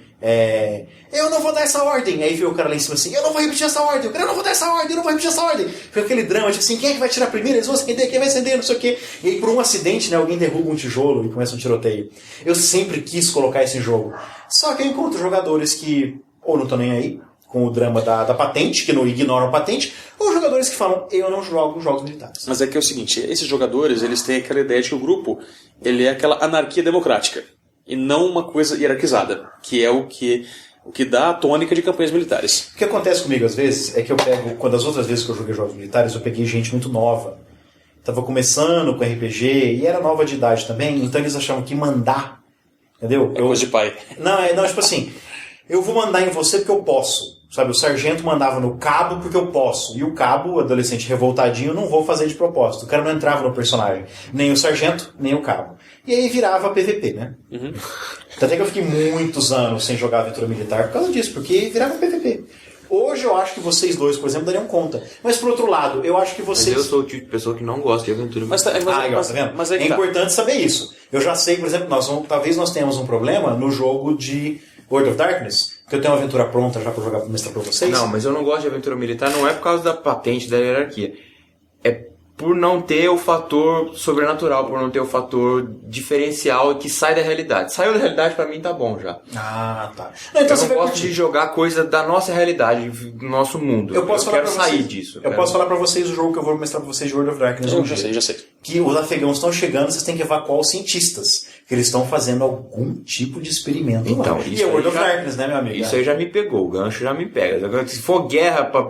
eu não vou dar essa ordem. Aí fica o cara lá em cima assim, eu não vou repetir essa ordem, eu não vou dar essa ordem, eu não vou repetir essa ordem. Fica aquele drama, tipo assim, quem é que vai tirar primeiro? Eles vão acender, quem vai acender, não sei o quê. E aí por um acidente, né, alguém derruba um tijolo e começa um tiroteio. Eu sempre quis colocar esse jogo. Só que eu encontro jogadores que ou não estão nem aí com o drama da patente, que não ignoram a patente, ou jogadores que falam, eu não jogo jogos militares. Mas é que é o seguinte, esses jogadores, eles têm aquela ideia de que o grupo, ele é aquela anarquia democrática, e não uma coisa hierarquizada, que é o que dá a tônica de campanhas militares. O que acontece comigo às vezes é que eu pego, quando as outras vezes que eu joguei jogos militares, eu peguei gente muito nova. Tava começando com RPG, e era nova de idade também, então eles achavam que mandar, entendeu? É coisa de pai. Não, tipo assim, eu vou mandar em você porque eu posso. Sabe, o sargento mandava no cabo porque eu posso. E o cabo, o adolescente revoltadinho, não vou fazer de propósito. O cara não entrava no personagem. Nem o sargento, nem o cabo. E aí virava PVP, né? Até que eu fiquei muitos anos sem jogar aventura militar por causa disso, porque virava PVP. Hoje eu acho que vocês dois, por exemplo, dariam conta. Mas por outro lado, eu acho que vocês... Mas eu sou o tipo de pessoa que não gosta de aventura militar. Legal, tá vendo? Mas é importante saber isso. Eu já sei, por exemplo, talvez nós tenhamos um problema no jogo de World of Darkness, que eu tenho uma aventura pronta já pra mostrar pra vocês. Não, mas eu não gosto de aventura militar, não é por causa da patente, da hierarquia. É por não ter o fator sobrenatural, por não ter o fator diferencial que sai da realidade. Saiu da realidade, pra mim tá bom já. Ah, tá. Não, então eu não gosto de jogar coisa da nossa realidade, do nosso mundo. Eu quero sair disso. Eu posso falar pra vocês o jogo que eu vou mostrar pra vocês de World of Darkness. Eu já sei. Que os afegãos estão chegando, vocês têm que evacuar os cientistas. Que eles estão fazendo algum tipo de experimento então, lá. E é World of Darkness, né, meu amigo? Isso aí já me pegou, o gancho já me pega. Agora, se for guerra pra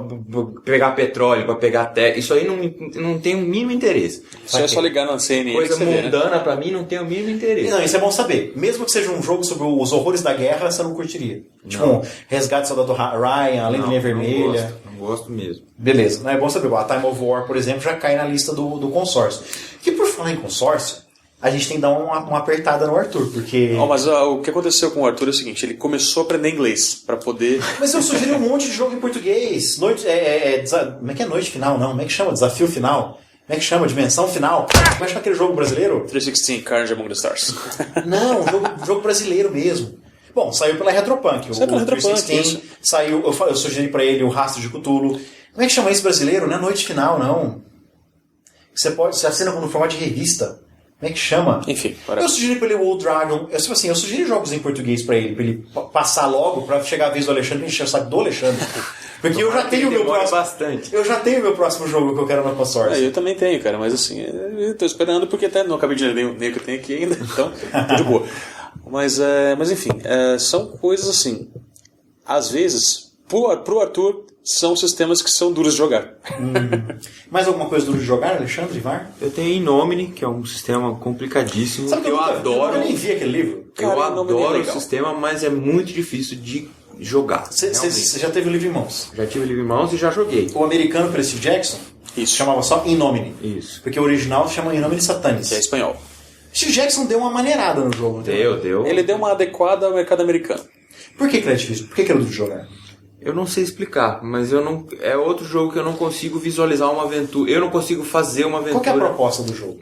pegar petróleo, pra pegar terra, isso aí não tem o mínimo interesse. Isso é só ligar na CNN. Coisa que você mundana vê, né? pra mim não tem o mínimo interesse. Não, isso é bom saber. Mesmo que seja um jogo sobre os horrores da guerra, você não curtiria. Tipo, um Resgate do Soldado Ryan, Além da Linha Vermelha. Não gosto mesmo. Beleza, não é bom saber. A Time of War, por exemplo, já cai na lista do consórcio. Que por falar em consórcio, a gente tem que dar uma apertada no Arthur, porque... Mas o que aconteceu com o Arthur é o seguinte, ele começou a aprender inglês pra poder... Mas eu sugeri um monte de jogo em português. Como é que é Noite Final, não? Como é que chama? Desafio Final? Como é que chama? Dimensão Final? Como é que chama aquele jogo brasileiro? 316 Carnage Among the Stars. Não, jogo brasileiro mesmo. Bom, saiu pela Retropunk. Saiu pela Retropunk, 316 saiu, eu sugeri pra ele o Rastro de Cthulhu. Como é que chama isso brasileiro? Não é Noite Final, não. Você assina no formato de revista. Como é que chama? Enfim, eu sugeri pra ele o Old Dragon. Eu sugeri jogos em português pra ele passar logo, pra chegar a vez do Alexandre e encher o saco do Alexandre. Porque eu já tenho o meu próximo. Bastante. Eu já tenho o meu próximo jogo que eu quero na consórcio. Eu também tenho, cara, mas assim, eu tô esperando porque até não acabei de ler nem o que eu tenho aqui ainda, então tô de boa. Mas enfim, são coisas assim. Às vezes, pro Arthur, são sistemas que são duros de jogar. Mais alguma coisa dura de jogar, Alexandre, Ivar? Eu tenho Inomine, que é um sistema complicadíssimo. Sabe que eu adoro. Eu nem vi aquele livro. Eu Cara, adoro o sistema, mas é muito difícil de jogar. Você já teve o livro em mãos? Já tive o livro em mãos e já joguei. O americano Percy Jackson chamava só Inomine. Isso. Porque o original chama Inomine Satanis. Que é espanhol. Percy Jackson deu uma maneirada no jogo. Deu. Ele deu uma adequada ao mercado americano. Por que era difícil? Por que era duro de jogar? Eu não sei explicar, mas eu não. É outro jogo que eu não consigo visualizar uma aventura. Eu não consigo fazer uma aventura. Qual que é a proposta do jogo?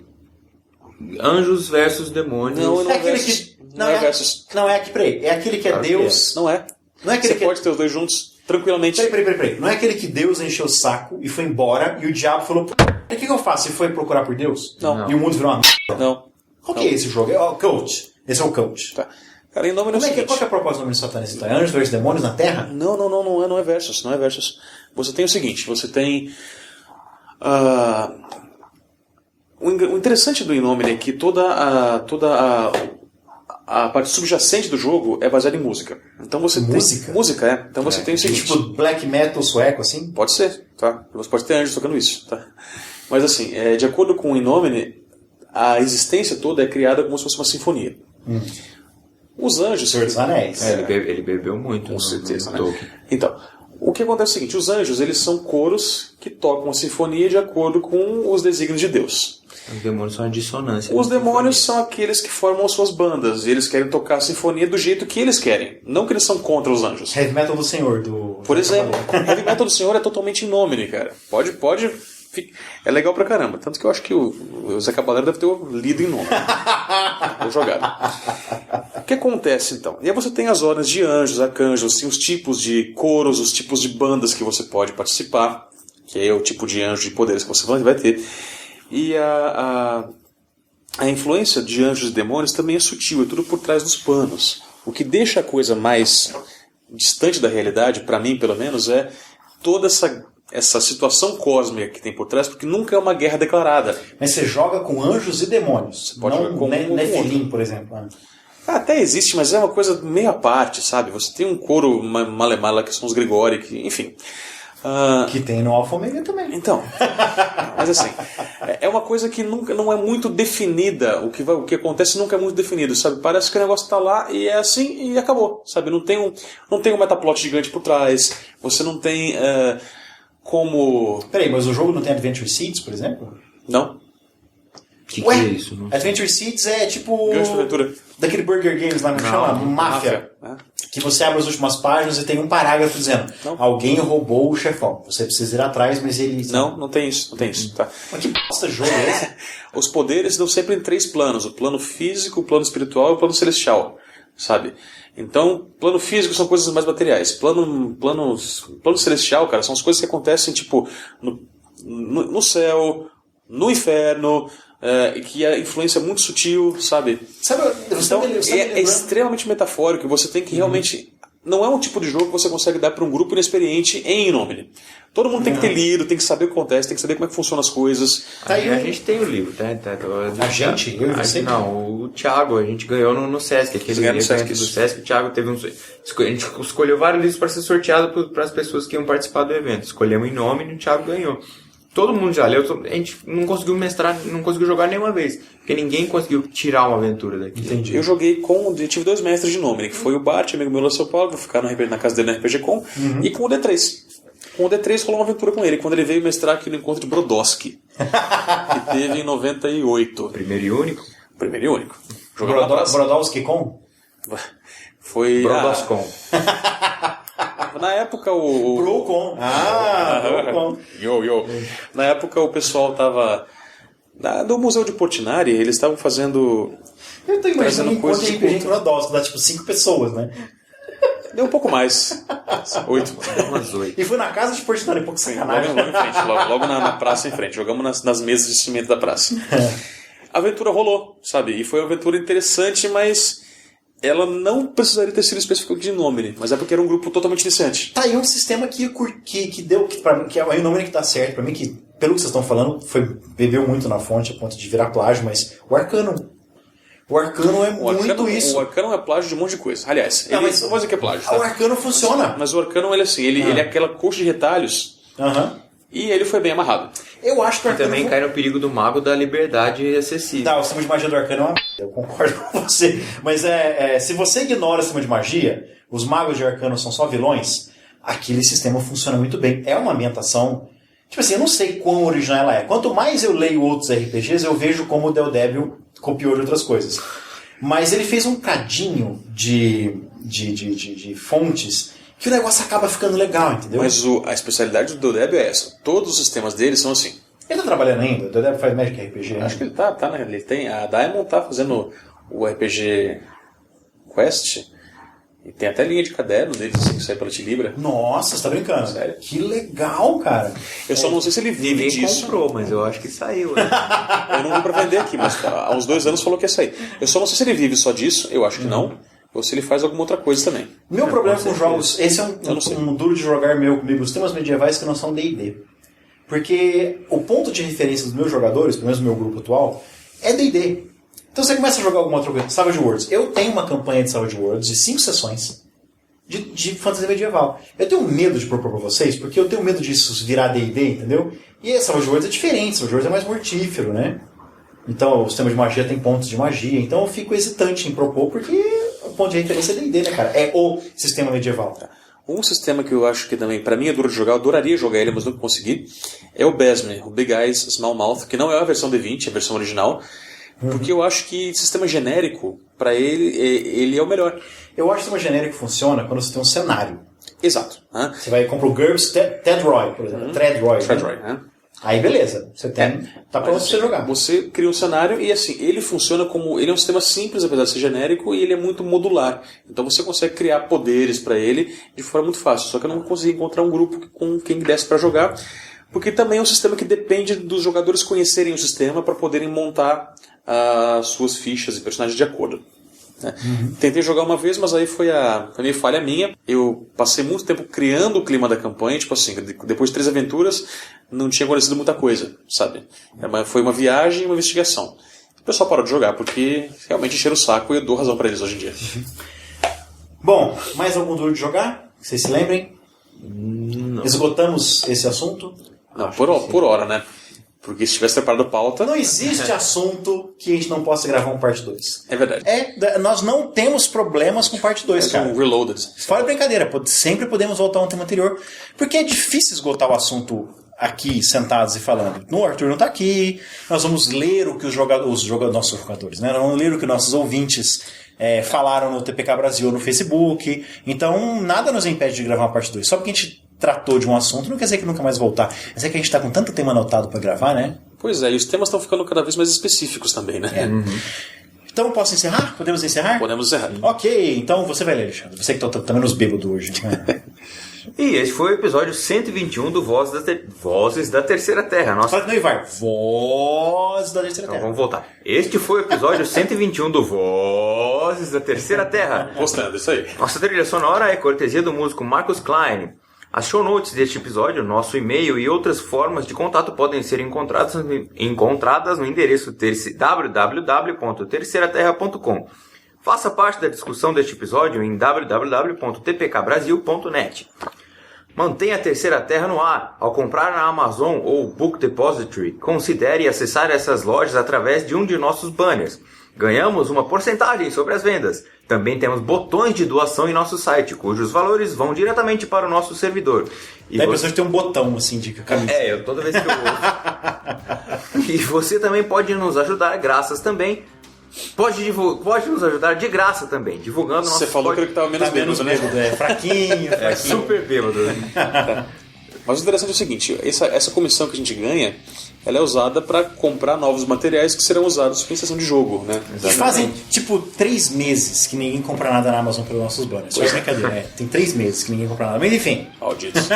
Anjos versus demônios. Não é aquele versus, que. não é versus. Não, é peraí. É aquele que é Claro que Deus. Não é. Não é aquele Você que pode ter os dois juntos tranquilamente. Peraí. Não é aquele que Deus encheu o saco e foi embora e o diabo falou: o que eu faço? Você foi procurar por Deus? Não. E o mundo virou uma merda? Não. Qual que é esse jogo? É o Coach. Esse é o Coach. Tá. Cara, em nome Qual que é a proposta do nome de Satanás? É Anjos versus demônios na Terra? Não é versus. Não é versus. Você tem o seguinte, você tem... o interessante do Inomine é que toda a parte subjacente do jogo é baseada em música. Então você Música? tem... Música, é. Então você tem o seguinte... Tipo black metal sueco, assim? Pode ser, tá? Você pode ter anjos tocando isso, tá? Mas assim, de acordo com o Inomine, a existência toda é criada como se fosse uma sinfonia. Os anjos... Senhor dos Anéis. Ele bebeu muito. Com certeza, né? Tolkien. Então, o que acontece é o seguinte, os anjos, eles são coros que tocam a sinfonia de acordo com os desígnios de Deus. Os demônios são a dissonância. Os demônios são aqueles que formam as suas bandas, e eles querem tocar a sinfonia do jeito que eles querem, não que eles são contra os anjos. Heavy Metal do Senhor, do... Por exemplo, Heavy Metal do Senhor é totalmente Inomine, cara. Pode... É legal pra caramba. Tanto que eu acho que o Zé Cabaleiro deve ter lido em nome. Ou jogado. O que acontece, então? E aí você tem as ordens de anjos, arcanjos, assim, os tipos de coros, os tipos de bandas que você pode participar, que é o tipo de anjo de poderes que você vai ter. E a influência de anjos e demônios também é sutil, é tudo por trás dos panos. O que deixa a coisa mais distante da realidade, pra mim pelo menos, é toda essa situação cósmica que tem por trás, porque nunca é uma guerra declarada. Mas você joga com anjos e demônios. Você pode jogar com Nephilim, por exemplo. Até existe, mas é uma coisa meio à parte, sabe? Você tem um coro malemala que são os Grigori, que, enfim... que tem no Alpha Omega também. Então, mas assim, é uma coisa que nunca não é muito definida. O que acontece nunca é muito definido, sabe? Parece que o negócio está lá e é assim e acabou, sabe? Não tem um metaplot gigante por trás. Você não tem como... Peraí, mas o jogo não tem Adventure Seeds, por exemplo? Não. Que é isso? Não? Adventure Seeds é tipo... Gancho de aventura. Daquele Burger Games lá, como chama? Máfia. Que você abre as últimas páginas e tem um parágrafo dizendo: alguém roubou o chefão. Você precisa ir atrás, mas ele... Não tem isso. Não tem isso, tá? Mas que bosta de jogo é esse? Os poderes dão sempre em 3 planos: o plano físico, o plano espiritual e o plano celestial, sabe? Então, plano físico são coisas mais materiais. Plano celestial, cara, são as coisas que acontecem tipo no céu, no inferno, que a influência é muito sutil, sabe? Então, é extremamente metafórico, e você tem que realmente... Não é um tipo de jogo que você consegue dar para um grupo inexperiente em Inomine. Todo mundo tem que ter lido, tem que saber o que acontece, tem que saber como é que funcionam as coisas. A gente tem o livro, tá? A gente? Eu sei. Não, o Thiago, a gente ganhou no Sesc. Aquele evento do Sesc, o Thiago teve a gente escolheu vários livros para ser sorteado para as pessoas que iam participar do evento. Escolhemos Inomine e o Thiago ganhou. Todo mundo já leu, a gente não conseguiu mestrar, não conseguiu jogar nenhuma vez. Porque ninguém conseguiu tirar uma aventura daqui. Entendi. Eu joguei eu tive 2 mestres de Inomine, que foi o Bart, amigo meu lá em São Paulo, vou ficar na casa dele no RPG Com, e com o D3. Com o D3 rolou uma aventura com ele, quando ele veio mestrar aqui no encontro de Brodowski, que teve em 98. Primeiro e único? Primeiro e único. Brodowski Com? Foi... Brodoscom. Na época o... Procon. Procon. Na época o pessoal tava... Do Museu de Portinari, eles estavam fazendo... Eu tô imaginando um encontro de RPG culto. em Brodowski, dá tipo 5 pessoas, né? Deu um pouco mais. 8. Umas 8. E foi na casa de Portinari, um pouco sacanagem. Logo em frente, logo na praça em frente. Jogamos nas mesas de cimento da praça. A aventura rolou, sabe? E foi uma aventura interessante, mas... ela não precisaria ter sido específica de Inomine, mas é porque era um grupo totalmente iniciante. Tá aí um sistema que deu, que é o Inomine que tá certo, pra mim, que pelo que vocês estão falando, bebeu muito na fonte a ponto de virar plágio, mas o Arcanum. O Arcanum é muito isso. O Arcanum é plágio de um monte de coisa. Aliás, não vou dizer que é plágio. Tá? O Arcanum funciona. Mas o Arcanum, ele é aquela coxa de retalhos. E ele foi bem amarrado. Eu acho que o Arcanum... também cai no perigo do mago da liberdade excessiva. Tá, o sistema de magia do Arcanum é uma merda, eu concordo com você. Mas se você ignora o sistema de magia, os magos de Arcanum são só vilões, aquele sistema funciona muito bem. É uma ambientação... Tipo assim, eu não sei quão original ela é. Quanto mais eu leio outros RPGs, eu vejo como o Del Devil copiou de outras coisas. Mas ele fez um cadinho de fontes que o negócio acaba ficando legal, entendeu? Mas a especialidade do Del Devil é essa. Todos os sistemas dele são assim. Ele tá trabalhando ainda? O Del Devil faz Magic RPG, né? Acho que ele tá, né? Ele tem, a Diamond tá fazendo o RPG Quest. E tem até linha de caderno dele, assim, que sai pela Tilibra. Nossa, você tá brincando? Sério? Que legal, cara. Eu só não sei se ele vive Ninguém disso. comprou, mas eu acho que saiu. Eu não vou pra vender aqui, mas há uns 2 anos falou que ia sair. Eu só não sei se ele vive só disso, eu acho que não. Ou se ele faz alguma outra coisa também. Meu problema com jogos... Esse é um duro de jogar meu comigo. Os temas medievais que não são D&D. Porque o ponto de referência dos meus jogadores, pelo menos do meu grupo atual, é D&D. Então você começa a jogar alguma outra coisa. Savage Worlds. Eu tenho uma campanha de Savage Worlds de 5 sessões de fantasia medieval. Eu tenho medo de propor pra vocês, porque eu tenho medo disso virar D&D, entendeu? E a Savage Worlds é diferente. Savage Worlds é mais mortífero, né? Então o sistema de magia tem pontos de magia. Então eu fico hesitante em propor, porque o ponto de referência é D&D, né, cara? É o sistema medieval. Um sistema que eu acho que também, pra mim, é duro de jogar, eu adoraria jogar ele, mas nunca consegui, é o Besme, o Big Eyes Small Mouth, que não é a versão D20, é a versão original, porque eu acho que sistema genérico, pra ele é o melhor. Eu acho que o sistema genérico funciona quando você tem um cenário. Exato. Você vai comprar o GURPS Tedroy, por exemplo. Tredroy. Né? Aí beleza, você tem, tá pronto pra você jogar. Você cria um cenário e assim, ele funciona como... Ele é um sistema simples, apesar de ser genérico, e ele é muito modular. Então você consegue criar poderes pra ele de forma muito fácil. Só que eu não consegui encontrar um grupo com quem desse pra jogar, porque também é um sistema que depende dos jogadores conhecerem o sistema para poderem montar as suas fichas e personagens de acordo. Tentei jogar uma vez, mas aí foi meio falha minha. Eu passei muito tempo criando o clima da campanha, tipo assim, depois de 3 aventuras não tinha acontecido muita coisa, sabe? Foi uma viagem e uma investigação. O pessoal parou de jogar, porque realmente encheram o saco e eu dou razão pra eles hoje em dia. Bom, mais algum duro de jogar? Vocês se lembrem? Não. Esgotamos esse assunto? Não, por hora, né? Porque se tivesse preparado pauta... Não existe assunto que a gente não possa gravar um parte 2. É verdade. Nós não temos problemas com parte 2, cara. Com Reloaded. Fora brincadeira, sempre podemos voltar a um tema anterior. Porque é difícil esgotar o assunto aqui, sentados e falando. O Arthur não está aqui, nós vamos ler o que nossos jogadores, né? Nós vamos ler o que nossos ouvintes falaram no TPK Brasil no Facebook. Então, nada nos impede de gravar uma parte 2. Só porque a gente tratou de um assunto, não quer dizer que nunca mais voltar. Mas é que a gente está com tanto tema anotado para gravar, né? Pois é, e os temas estão ficando cada vez mais específicos também, né? Então, posso encerrar? Podemos encerrar? Podemos encerrar. Ok, então você vai ler, Alexandre. Você que está menos bêbado hoje. E esse foi o episódio 121 do Vozes da Terceira Terra. Fala que não, Ivar. Voz da Terceira Então, Terra. vamos voltar. Este foi o episódio 121 do Vozes da Terceira Terra. Postando, isso aí. Nossa trilha sonora é cortesia do músico Marcus Klein. As show notes deste episódio, nosso e-mail e outras formas de contato podem ser encontradas no endereço www.terceiraterra.com. Faça parte da discussão deste episódio em www.tpkbrasil.net. Mantenha a Terceira Terra no ar. Ao comprar na Amazon ou Book Depository, considere acessar essas lojas através de um de nossos banners. Ganhamos uma porcentagem sobre as vendas. Também temos botões de doação em nosso site, cujos valores vão diretamente para o nosso servidor. Dá a impressão de ter um botão assim de camisa. Toda vez que eu ouço. E você também pode nos ajudar graças também. Pode nos ajudar de graça também, divulgando nosso Você falou que ele estava menos bêbado, né? Fraquinho. super bêbado. Mas o interessante é o seguinte, essa comissão que a gente ganha, ela é usada para comprar novos materiais que serão usados em sessão de jogo, né? Fazem, 3 meses que ninguém compra nada na Amazon pelos nossos banners. Só brincadeira, Tem 3 meses que ninguém compra nada. Mas enfim. Malditos.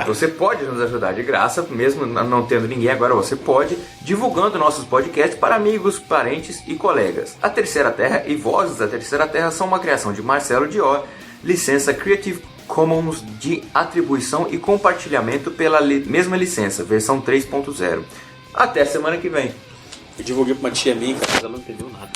Você pode nos ajudar de graça, mesmo não tendo ninguém agora, você pode, divulgando nossos podcasts para amigos, parentes e colegas. A Terceira Terra e Vozes da Terceira Terra são uma criação de Marcelo Dior, licença Creative Commons de atribuição e compartilhamento pela mesma licença, versão 3.0. Até semana que vem. Eu divulguei pra uma tia minha, mas ela não entendeu nada.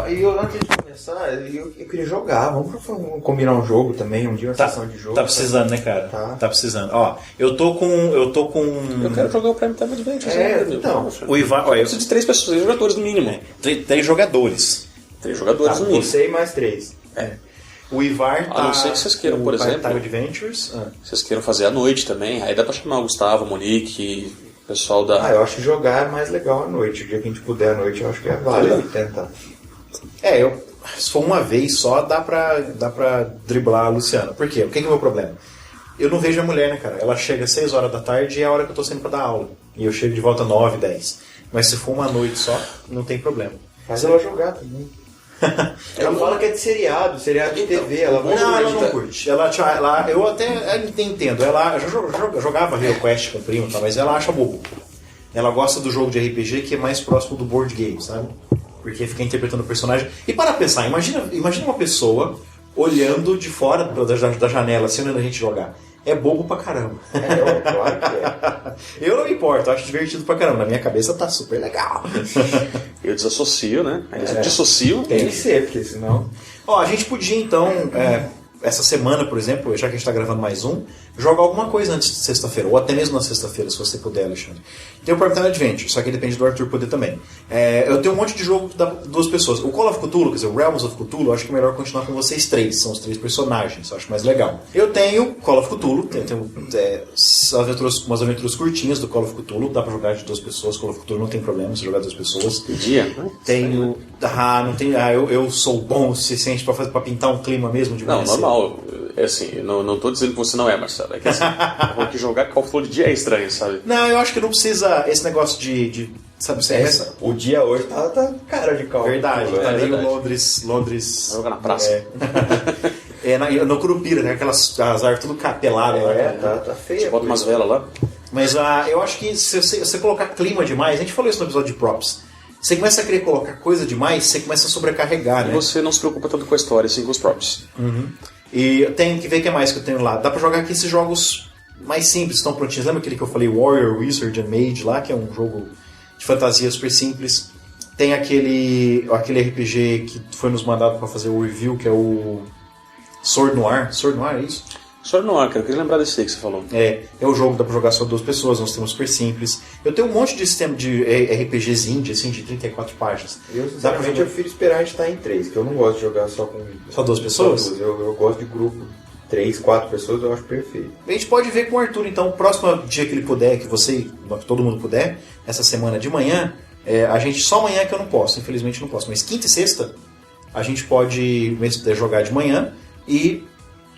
E antes de começar, eu queria jogar. Vamos combinar um jogo também, um dia uma sessão de jogo. Tá precisando, né, cara? Tá precisando. Ó, eu tô com. Eu quero jogar o Prime Time Adventures. Então. O Ivan. Eu preciso de 3 pessoas, 3 jogadores no mínimo. 3 jogadores. 3 jogadores no mínimo. Você e mais 3. O Ivar tá. A não ser que vocês queiram, por exemplo. Time Adventures. Vocês queiram fazer à noite também. Aí dá pra chamar o Gustavo, a Monique, o pessoal da. Eu acho que jogar é mais legal à noite. O dia que a gente puder à noite, eu acho que é válido tentar. Se for uma vez só, dá pra driblar a Luciana. Por quê? O que é o meu problema? Eu não vejo a mulher, né, cara? Ela chega às 6 horas da tarde e é a hora que eu tô saindo pra dar aula. E eu chego de volta 9, 10. Mas se for uma noite só, não tem problema. Faz ela jogar também. Ela fala que é de seriado de TV. Ela vai Não, ela não curte. Eu até entendo. Ela jogava Hero Quest com o primo, tá? Mas ela acha bobo. Ela gosta do jogo de RPG que é mais próximo do board game, sabe? Porque fica interpretando o personagem. E para pensar, imagina uma pessoa olhando de fora da janela, assim, olhando a gente jogar. É bobo pra caramba. Claro que é. Eu não me importo, eu acho divertido pra caramba. Na minha cabeça tá super legal. Eu desassocio, né? Eu dissocio. Tem que ser, porque senão... A gente podia então, essa semana, por exemplo, já que a gente tá gravando mais um, jogar alguma coisa antes de sexta-feira, ou até mesmo na sexta-feira, se você puder, Alexandre. Tem o Prime Time Adventure, só que depende do Arthur poder também. Eu tenho um monte de jogo que dá 2 pessoas. O Call of Cthulhu, quer dizer, o Realms of Cthulhu, eu acho que é melhor continuar com vocês 3. São os 3 personagens, eu acho mais legal. Eu tenho Call of Cthulhu, tenho umas aventuras curtinhas do Call of Cthulhu, dá pra jogar de 2 pessoas. Call of Cthulhu não tem problema se jogar 2 pessoas. Dia? Tenho. Eu sou bom o suficiente pra pintar um clima mesmo de Não, amanhecer. normal. É assim, não tô dizendo que você não é, Marcelo. É que assim, porque jogar Call of Cthulhu de dia é estranho, sabe? Não, eu acho que não precisa esse negócio de sabe, O dia hoje tá cara de cálculo. Verdade, tá é meio verdade. Londres. Vai jogar na praça. No Curupira, né? Aquelas as árvores tudo capeladas. Tá feio. Você bota umas velas lá. Mas eu acho que se você colocar clima demais, a gente falou isso no episódio de props. Você começa a querer colocar coisa demais, você começa a sobrecarregar, E né? você não se preocupa tanto com a história, assim com os props. E tem que ver o que mais que eu tenho lá. Dá pra jogar aqui esses jogos mais simples, estão prontinhos. Lembra aquele que eu falei, Warrior, Wizard and Mage lá, que é um jogo de fantasia super simples. Tem aquele RPG que foi nos mandado pra fazer o review, que é o Sword Noir. Sword Noir, é isso? Sword Noir, cara, eu queria lembrar desse aí que você falou. É o jogo que dá pra jogar só 2 pessoas, é um sistema super simples. Eu tenho um monte de sistema de RPGs indie, assim, de 34 páginas. Eu, sinceramente, eu prefiro esperar a gente estar em 3, que eu não gosto de jogar só com... Só 2 pessoas? Só 2. Eu gosto de grupo. 3, 4 pessoas eu acho perfeito. A gente pode ver com o Arthur, então, o próximo dia que ele puder, que todo mundo puder, essa semana de manhã, a gente, só amanhã que eu não posso, infelizmente não posso, mas quinta e sexta, a gente pode jogar de manhã e...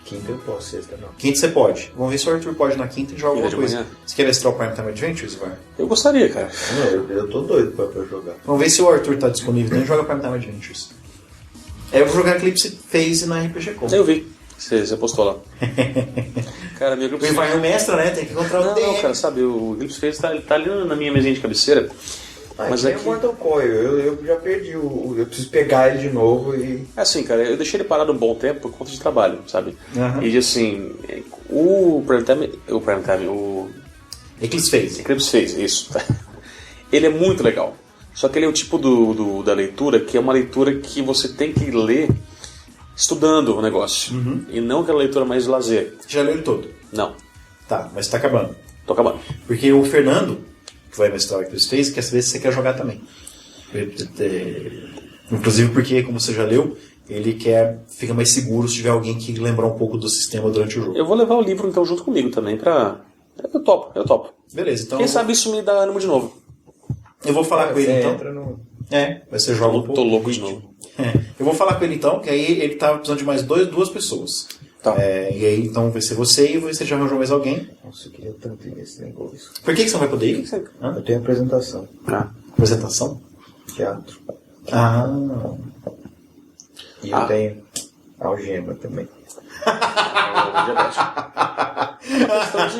Quinta eu posso, sexta não. Quinta você pode. Vamos ver se o Arthur pode na quinta e joga alguma coisa. Manhã? Você quer mestrar o Prime Time Adventures, Ivar? Eu gostaria, cara. Não, eu tô doido pra jogar. Vamos ver se o Arthur tá disponível, então joga Prime Time Adventures. Eu vou jogar Eclipse Phase na RPG Com. Eu vi. Você postou lá. Cara, meu O Eclipse Ivar é o mestre, né? Tem que encontrar o Não, cara, sabe, o Eclipse Phase tá ali na minha mesinha de cabeceira. Mas é aqui... o Mortal Coil, eu já perdi eu preciso pegar ele de novo e... Assim, cara, eu deixei ele parado um bom tempo por conta de trabalho, sabe? Uhum. E assim, o Eclipse Phase. Eclipse Phase, isso. Ele é muito legal. Só que ele é o tipo da leitura que é uma leitura que você tem que ler estudando o negócio. Uhum. E não aquela leitura mais de lazer. Você já leu ele todo? Não. Tá, mas tá acabando. Tô acabando. Porque o Fernando, que vai mestrar o Eclipse Phase, quer saber se você quer jogar também. Inclusive porque, como você já leu, ele fica mais seguro se tiver alguém que lembrar um pouco do sistema durante o jogo. Eu vou levar o livro então junto comigo também pra... Eu topo. Beleza, então... Quem sabe isso me dá ânimo de novo. Eu vou falar com ele então. Entra no... Vai ser jogo um pouco. Tô louco de novo. Eu vou falar com ele então, que aí ele tá precisando de mais 2 pessoas. Tá. E aí então vai ser você e você já arranjou mais alguém. Nossa, eu queria tanto ir nesse negócio. Por que você não vai poder ir? Eu tenho apresentação. Apresentação? Teatro. E eu tenho algema também.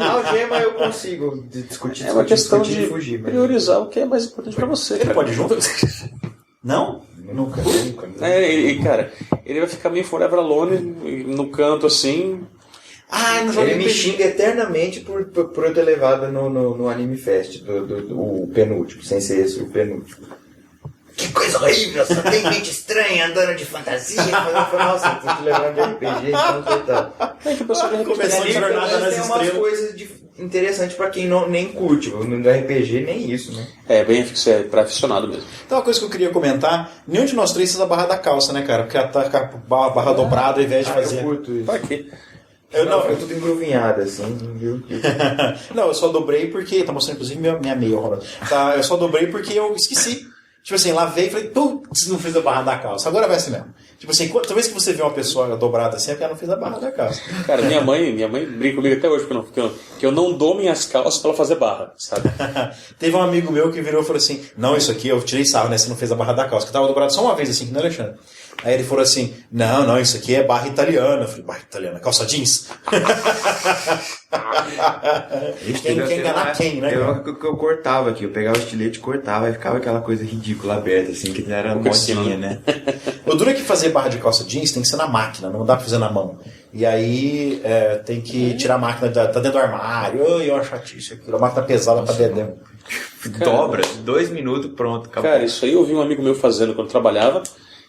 Algema eu consigo discutir. É uma questão de fugir, mas... priorizar o que é mais importante pra você. Ele cara. pode ir junto? Não? Nunca. Cara, ele vai ficar meio forever alone no canto assim. Não joga Ele me xinga eternamente por eu ter levado no Anime Fest, o penúltimo, sem ser esse o penúltimo. Que coisa horrível, só tem gente estranha andando de fantasia. Eu falei, nossa, eu te levar de RPG, então coitado. É que o pessoal de repente Começou de Jornada nas Tem umas Estrelas. coisas interessantes pra quem nem curte, no RPG nem isso, né? É pra aficionado mesmo. Então, uma coisa que eu queria comentar, nenhum de nós três fez a barra da calça, né, cara? Porque ela tá com a barra dobrada ao invés de fazer... Eu curto isso. Pra quê? Foi tudo engruvinhado, assim, viu? Não, eu só dobrei porque... Tá mostrando, inclusive, minha meia, Ronaldo. Tá, eu só dobrei porque eu esqueci. Tipo assim, lavei e falei, putz, não fez a barra da calça. Agora vai assim mesmo. Tipo assim, toda vez que você vê uma pessoa dobrada assim, é porque ela não fez a barra da calça. Cara, minha mãe brinca comigo até hoje que eu não dou minhas calças pra ela fazer barra, sabe? Teve um amigo meu que virou e falou assim, não, isso aqui eu tirei sarro, né? Você não fez a barra da calça. Que eu tava dobrado só uma vez assim, que não é Alexandre. Aí ele falou assim, não, isso aqui é barra italiana. Eu falei, barra italiana, calça jeans? Quem enganar quem, né? Eu cortava aqui, eu pegava o estilete, cortava e ficava aquela coisa ridícula aberta, assim, que era modinha, né? O duro é que fazer barra de calça jeans tem que ser na máquina, não dá pra fazer na mão. E aí tem que tirar a máquina, tá dentro do armário, e uma chatice aquilo, a máquina pesada pra dedão. Dobra, 2 minutos, pronto, acabou. Cara, isso aí eu vi um amigo meu fazendo quando eu trabalhava.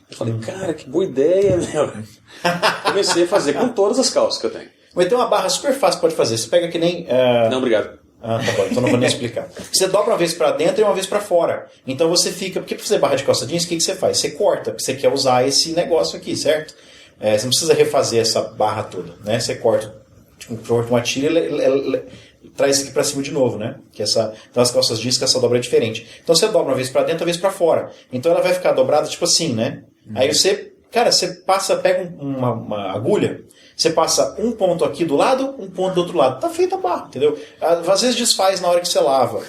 Eu falei, cara, que boa ideia, meu. Comecei a fazer com todas as calças que eu tenho. Mas tem uma barra super fácil que pode fazer. Você pega que nem... Não, obrigado. Tá bom, então não vou nem explicar. Você dobra uma vez pra dentro e uma vez pra fora. Então você fica... Porque pra fazer barra de calça jeans, o que você faz? Você corta, porque você quer usar esse negócio aqui, certo? Você não precisa refazer essa barra toda, né? Você corta, tipo, uma tira e traz isso aqui pra cima de novo, né? Então as calças jeans que essa dobra é diferente. Então você dobra uma vez pra dentro, uma vez pra fora. Então ela vai ficar dobrada tipo assim, né? Aí você pega uma agulha, você passa um ponto aqui do lado, um ponto do outro lado. Tá feita a barra, entendeu? Às vezes desfaz na hora que você lava.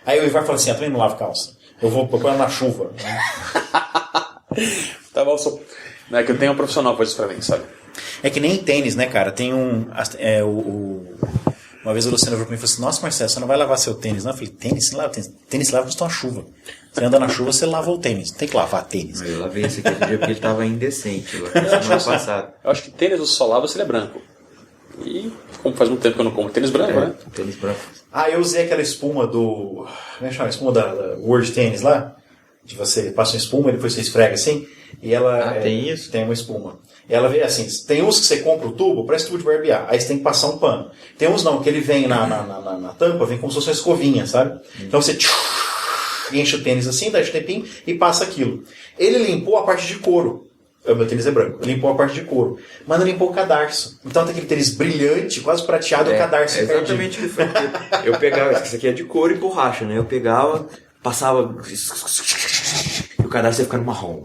Aí o Ivar fala assim, também não lavo calça. Eu vou pôr na chuva. Tá bom, é que eu tenho um profissional que faz isso pra mim, sabe? É que nem em tênis, né, cara? Tem uma vez o Luciano falou pra mim e falou assim, nossa, Marcelo, você não vai lavar seu tênis, não? Eu falei, tênis? Você não lava tênis? Tênis lava quando está na chuva. Você anda na chuva, você lava o tênis. Não tem que lavar tênis. Eu lavei esse aqui dia porque ele tava indecente lá, semana passada. Eu acho que tênis você só lava se ele é branco. E como faz muito tempo que eu não como tênis branco, né? Tênis branco. Eu usei aquela espuma do... Como é que chama? A espuma da World Tennis lá. você passa uma espuma e depois você esfrega assim, e ela tem isso? Tem uma espuma. E ela vem assim, tem uns que você compra o tubo, parece tubo de barbear, aí você tem que passar um pano. Tem uns não, que ele vem na tampa, vem como se fosse uma escovinha, sabe? Então você enche o tênis assim, dá de tempinho e passa aquilo. Ele limpou a parte de couro. O meu tênis é branco. Limpou a parte de couro. Mas não limpou o cadarço. Então tem aquele tênis brilhante, quase prateado, o cadarço exatamente o que foi. Eu pegava, isso aqui é de couro e borracha, né? Eu pegava, passava... E o cadarço ia ficando marrom. Eu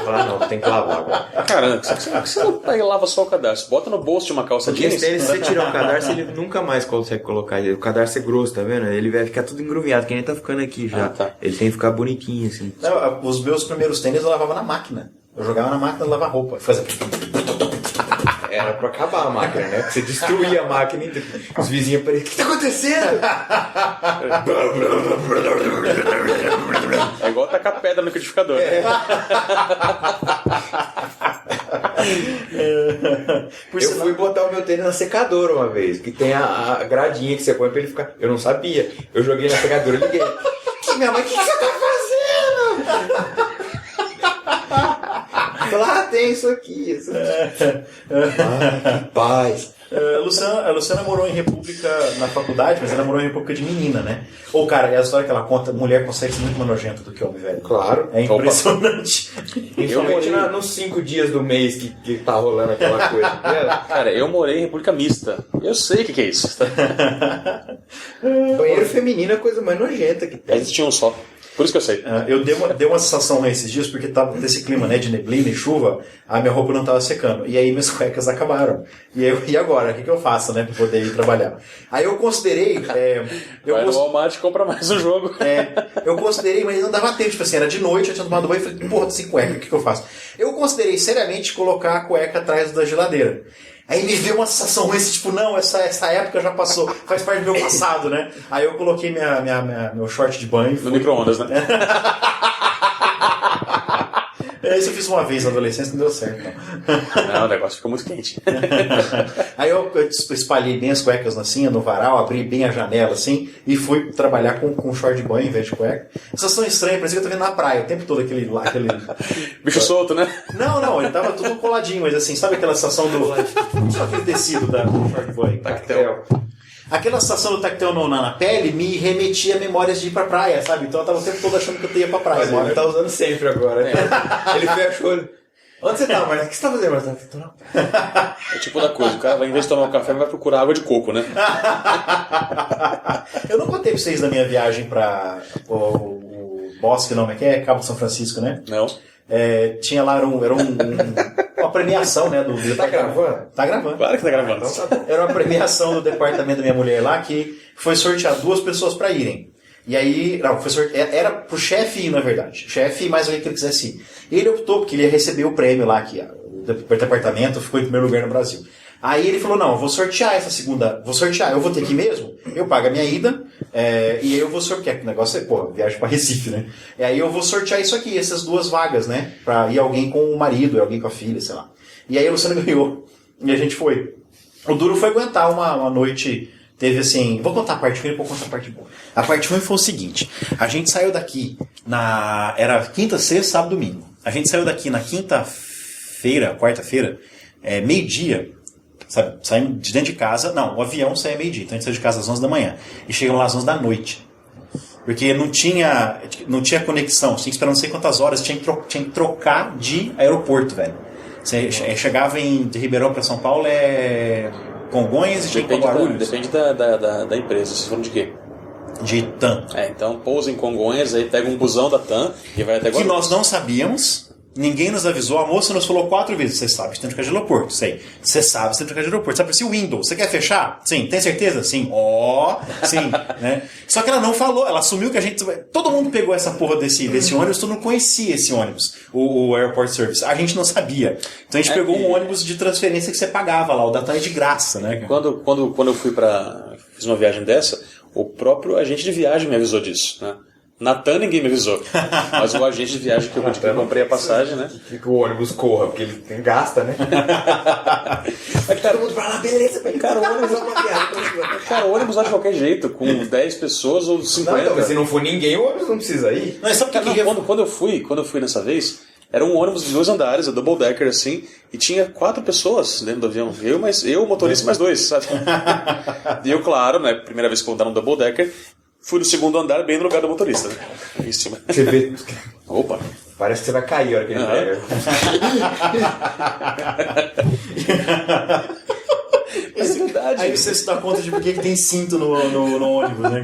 falava, não, tem que lavar agora. Cara, por que você não pega e lava só o cadarço? Bota no bolso de uma calça Porque jeans. esse tênis, se você tirar o cadarço, ele nunca mais consegue colocar. O cadarço é grosso, tá vendo? Ele vai ficar tudo engruviado, que nem tá ficando aqui já. Tá. Ele tem que ficar boniquinho, assim. Não, os meus primeiros tênis eu lavava na máquina. Eu jogava na máquina de lavar roupa. Fazia... Era pra acabar a máquina, né? Você destruía a máquina e os vizinhos apareciam. O que tá acontecendo? É igual tacar pedra no liquidificador. Eu fui botar o meu tênis na secadora uma vez, que tem a gradinha que você põe pra ele ficar. Eu não sabia. Eu joguei na secadora e liguei. Minha mãe, o que você tá fazendo? Lá tem isso aqui. Que paz. A Luciana morou em República na faculdade, mas ela morou em República de menina, né? Ou, cara, é a história que ela conta, mulher consegue ser muito mais nojenta do que homem, velho. Claro. É impressionante. Principalmente nos 5 dias do mês que tá rolando aquela coisa. Cara, eu morei em República Mista. Eu sei o que é isso. Banheiro feminino é a coisa mais nojenta que tem. Existia um só. Por isso que eu sei. Eu dei uma sensação esses dias, porque tava nesse clima, né, de neblina e chuva, a minha roupa não estava secando. E aí minhas cuecas acabaram. E agora? O que eu faço, né, pra poder ir trabalhar? Aí eu considerei... Vai no Walmart e compra mais um jogo. Eu considerei, mas não dava tempo. Tipo assim, era de noite, eu tinha tomado banho e falei, porra, tô sem cueca, o que eu faço? Eu considerei seriamente colocar a cueca atrás da geladeira. Aí me veio uma sensação ruim, tipo, não, essa época já passou, faz parte do meu passado, né? Aí eu coloquei meu short de banho. No micro-ondas, né? Isso eu fiz uma vez na adolescência, não deu certo. Não, o negócio ficou muito quente. Aí eu espalhei bem as cuecas assim, no varal, abri bem a janela assim, e fui trabalhar com short de banho em vez de cueca. Sensação estranha, parecia que eu tô vendo na praia o tempo todo aquele... Bicho solto, né? Não, ele tava tudo coladinho, mas assim, sabe aquela sensação do aquele tecido do short de banho? Tactel. Aquela sensação do tactel na pele me remetia a memórias de ir pra praia, sabe? Então eu tava o tempo todo achando que eu ia pra praia. Mas ele tá usando sempre agora. Ele fecha o olho. Onde você tá, Marta? O que você tá fazendo, Marta? É tipo da coisa, o cara vai, em vez de tomar um café, vai procurar água de coco, né? Eu não contei pra vocês da minha viagem pra o Bosque, não, é Cabo São Francisco, né? Não. Tinha lá, era uma premiação, né? Tá gravando? Tá gravando. Claro que tá gravando. Era uma premiação do departamento da minha mulher lá, que foi sortear 2 pessoas pra irem. E aí, não, era pro chefe ir, na verdade. Chefe e mais alguém que ele quisesse ir. Ele optou, porque ele ia receber o prêmio lá, que o departamento ficou em primeiro lugar no Brasil. Aí ele falou, não, eu vou sortear essa segunda, eu vou ter que ir mesmo, eu pago a minha ida, e aí eu vou sortear, porque o negócio é, viagem pra Recife, né? E aí eu vou sortear isso aqui, essas 2 vagas, né? Pra ir alguém com o marido, alguém com a filha, sei lá. E aí a Luciana ganhou, e a gente foi. O duro foi aguentar uma noite, teve assim, vou contar a parte ruim e vou contar a parte boa. A parte ruim foi o seguinte, a gente saiu daqui era quinta, sexta, sábado, domingo. A gente saiu daqui na quarta-feira, meio-dia, sabe, saímos de dentro de casa, não, o avião saía meio-dia, então a gente saiu de casa às 11 da manhã e chegamos lá às 11 da noite. Porque não tinha conexão, tinha que esperar não sei quantas horas, tinha que trocar de aeroporto, velho. Você chegava de Ribeirão para São Paulo, Congonhas e tinha que ir para Guarulhos. Depende da empresa, vocês foram de quê? De TAM. Então pousa em Congonhas, aí pega um busão da TAM e vai até Guarulhos. Que nós não sabíamos. Ninguém nos avisou, a moça nos falou 4 vezes, você sabe, você tem que trocar de aeroporto, sei. Você sabe, você tem que trocar de aeroporto. Sabe se o Windows, você quer fechar? Sim. Tem certeza? Sim. Sim. Né? Só que ela não falou, ela assumiu que a gente... Todo mundo pegou essa porra desse ônibus, todo mundo conhecia esse ônibus, o Airport Service. A gente não sabia. Então a gente pegou um ônibus de transferência que você pagava lá, o da TAM é de graça, né? Quando eu fiz uma viagem dessa, o próprio agente de viagem me avisou disso, né? Natan ninguém me avisou. Mas o agente de viagem que eu comprei a passagem, né? Que o ônibus corra, porque ele gasta, né? Vai todo mundo pra lá, beleza, cara, o ônibus é uma piada. Cara, o ônibus lá de qualquer jeito, com 10 pessoas ou 50. Não, mas se não for ninguém, o ônibus não precisa ir. Não, sabe Quando eu fui nessa vez, era um ônibus de 2 andares, a double decker assim, e tinha 4 pessoas dentro do avião. Eu, o motorista, mais 2, sabe? E eu, claro, né, primeira vez que eu vou dar no double decker, fui no 2º andar, bem no lugar do motorista, né? Em cima. Você vê. Opa! Parece que você vai cair a hora que ele pega. Mas é verdade. Aí você se dá conta de por que tem cinto no ônibus, né?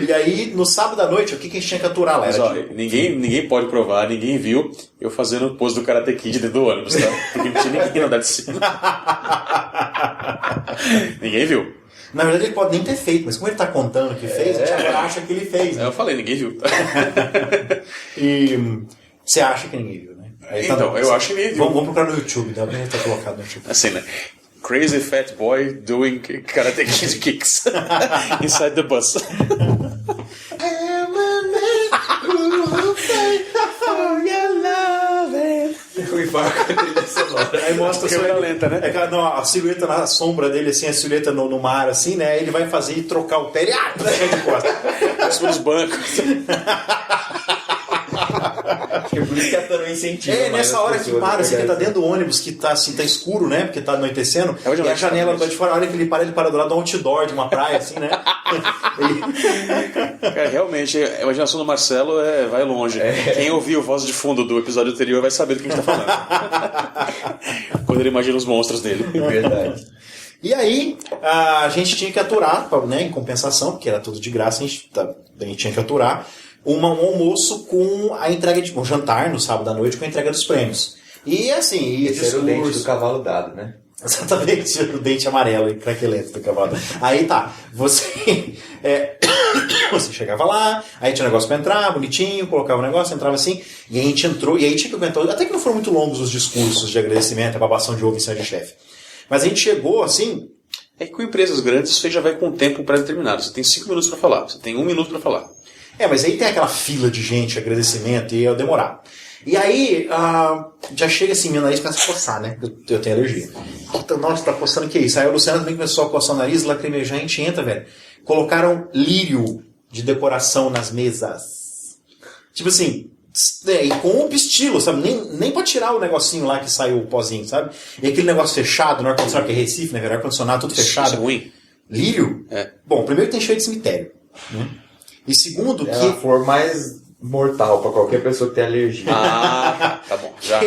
E aí, no sábado à noite, o que a gente tinha que aturar lá? Mas, ó, ninguém pode provar, ninguém viu eu fazendo o pose do Karate Kid dentro do ônibus, tá? Porque não tinha ninguém no andar de cima. Ninguém viu. Na verdade, ele pode nem ter feito, mas como ele tá contando que fez, a gente agora acha que ele fez. Né? Eu falei, ninguém viu. E você acha que ninguém viu, né? Aí, então, eu acho que ninguém viu. Vamos procurar no YouTube, tá? Tá colocado no YouTube. Assim, né? Crazy fat boy doing Karate Kid kicks inside the bus. Aí mostra a câmera lenta, né? A silhueta na sombra dele, assim, a silhueta no mar, assim, né? Ele vai fazer e trocar o pé e de costas. Nos bancos. Acho que é por isso que tá no incentivo. Nessa hora que para, assim, que tá dentro do ônibus, que tá assim, tá escuro, né? Porque tá anoitecendo. E a janela tá de fora, a hora que ele para do lado de um outdoor de uma praia, assim, né? Cara, realmente, a imaginação do Marcelo vai longe. Quem ouviu Voz de Fundo do episódio anterior vai saber do que a gente tá falando. Quando ele imagina os monstros dele. Verdade. E aí, a gente tinha que aturar, né, em compensação, porque era tudo de graça, a gente tinha que aturar um almoço com a entrega de um jantar no sábado à noite com a entrega dos prêmios. E assim, esse era o dente do cavalo dado, né? Exatamente, o dente amarelo e craquelento do cavalo. Aí tá, você chegava lá, aí tinha um negócio pra entrar, bonitinho, colocava o negócio, entrava assim, e a gente entrou, e aí tinha que aguentar, até que não foram muito longos os discursos de agradecimento, a babação de ovo em cima de chefe. Mas a gente chegou assim... É que com empresas grandes você já vai com um tempo pré-determinado, você tem 5 minutos pra falar, você tem 1 minuto pra falar. Mas aí tem aquela fila de gente, agradecimento, e eu demorar. E aí, já chega assim, meu nariz começa a coçar, né? Eu tenho alergia. Nossa, tá coçando, o que é isso? Aí o Luciano também começou a coçar o nariz, lacrimejar, a gente entra, velho. Colocaram lírio de decoração nas mesas. Tipo assim, e com um pistilo, sabe? Nem pra tirar o negocinho lá que saiu o pozinho, sabe? E aquele negócio fechado, no ar-condicionado, que é Recife, né, velho? Ar-condicionado, tudo fechado. Isso é ruim. Lírio? Bom, primeiro tem cheio de cemitério, né? E segundo, que ela for mais mortal pra qualquer pessoa que tem alergia. Tá bom. Já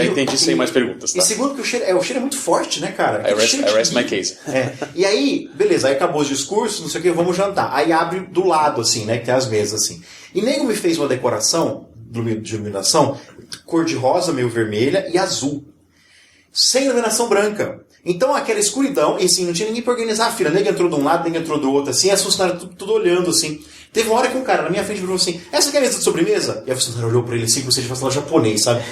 entendi sem mais perguntas. Tá? E segundo, que o cheiro é muito forte, né, cara? I rest my case. E aí, beleza, aí acabou os discursos, não sei o que, vamos jantar. Aí abre do lado, assim, né, que tem as mesas, assim. E nego me fez uma decoração de iluminação cor de rosa, meio vermelha e azul. Sem iluminação branca. Então, aquela escuridão, e assim, não tinha ninguém pra organizar a fila. Ninguém entrou de um lado, ninguém entrou do outro, assim, as funcionárias tudo olhando, assim. Teve uma hora que um cara na minha frente falou assim, essa aqui é a mesa de sobremesa? E a funcionária olhou pra ele assim, como se ele fosse falar japonês, sabe?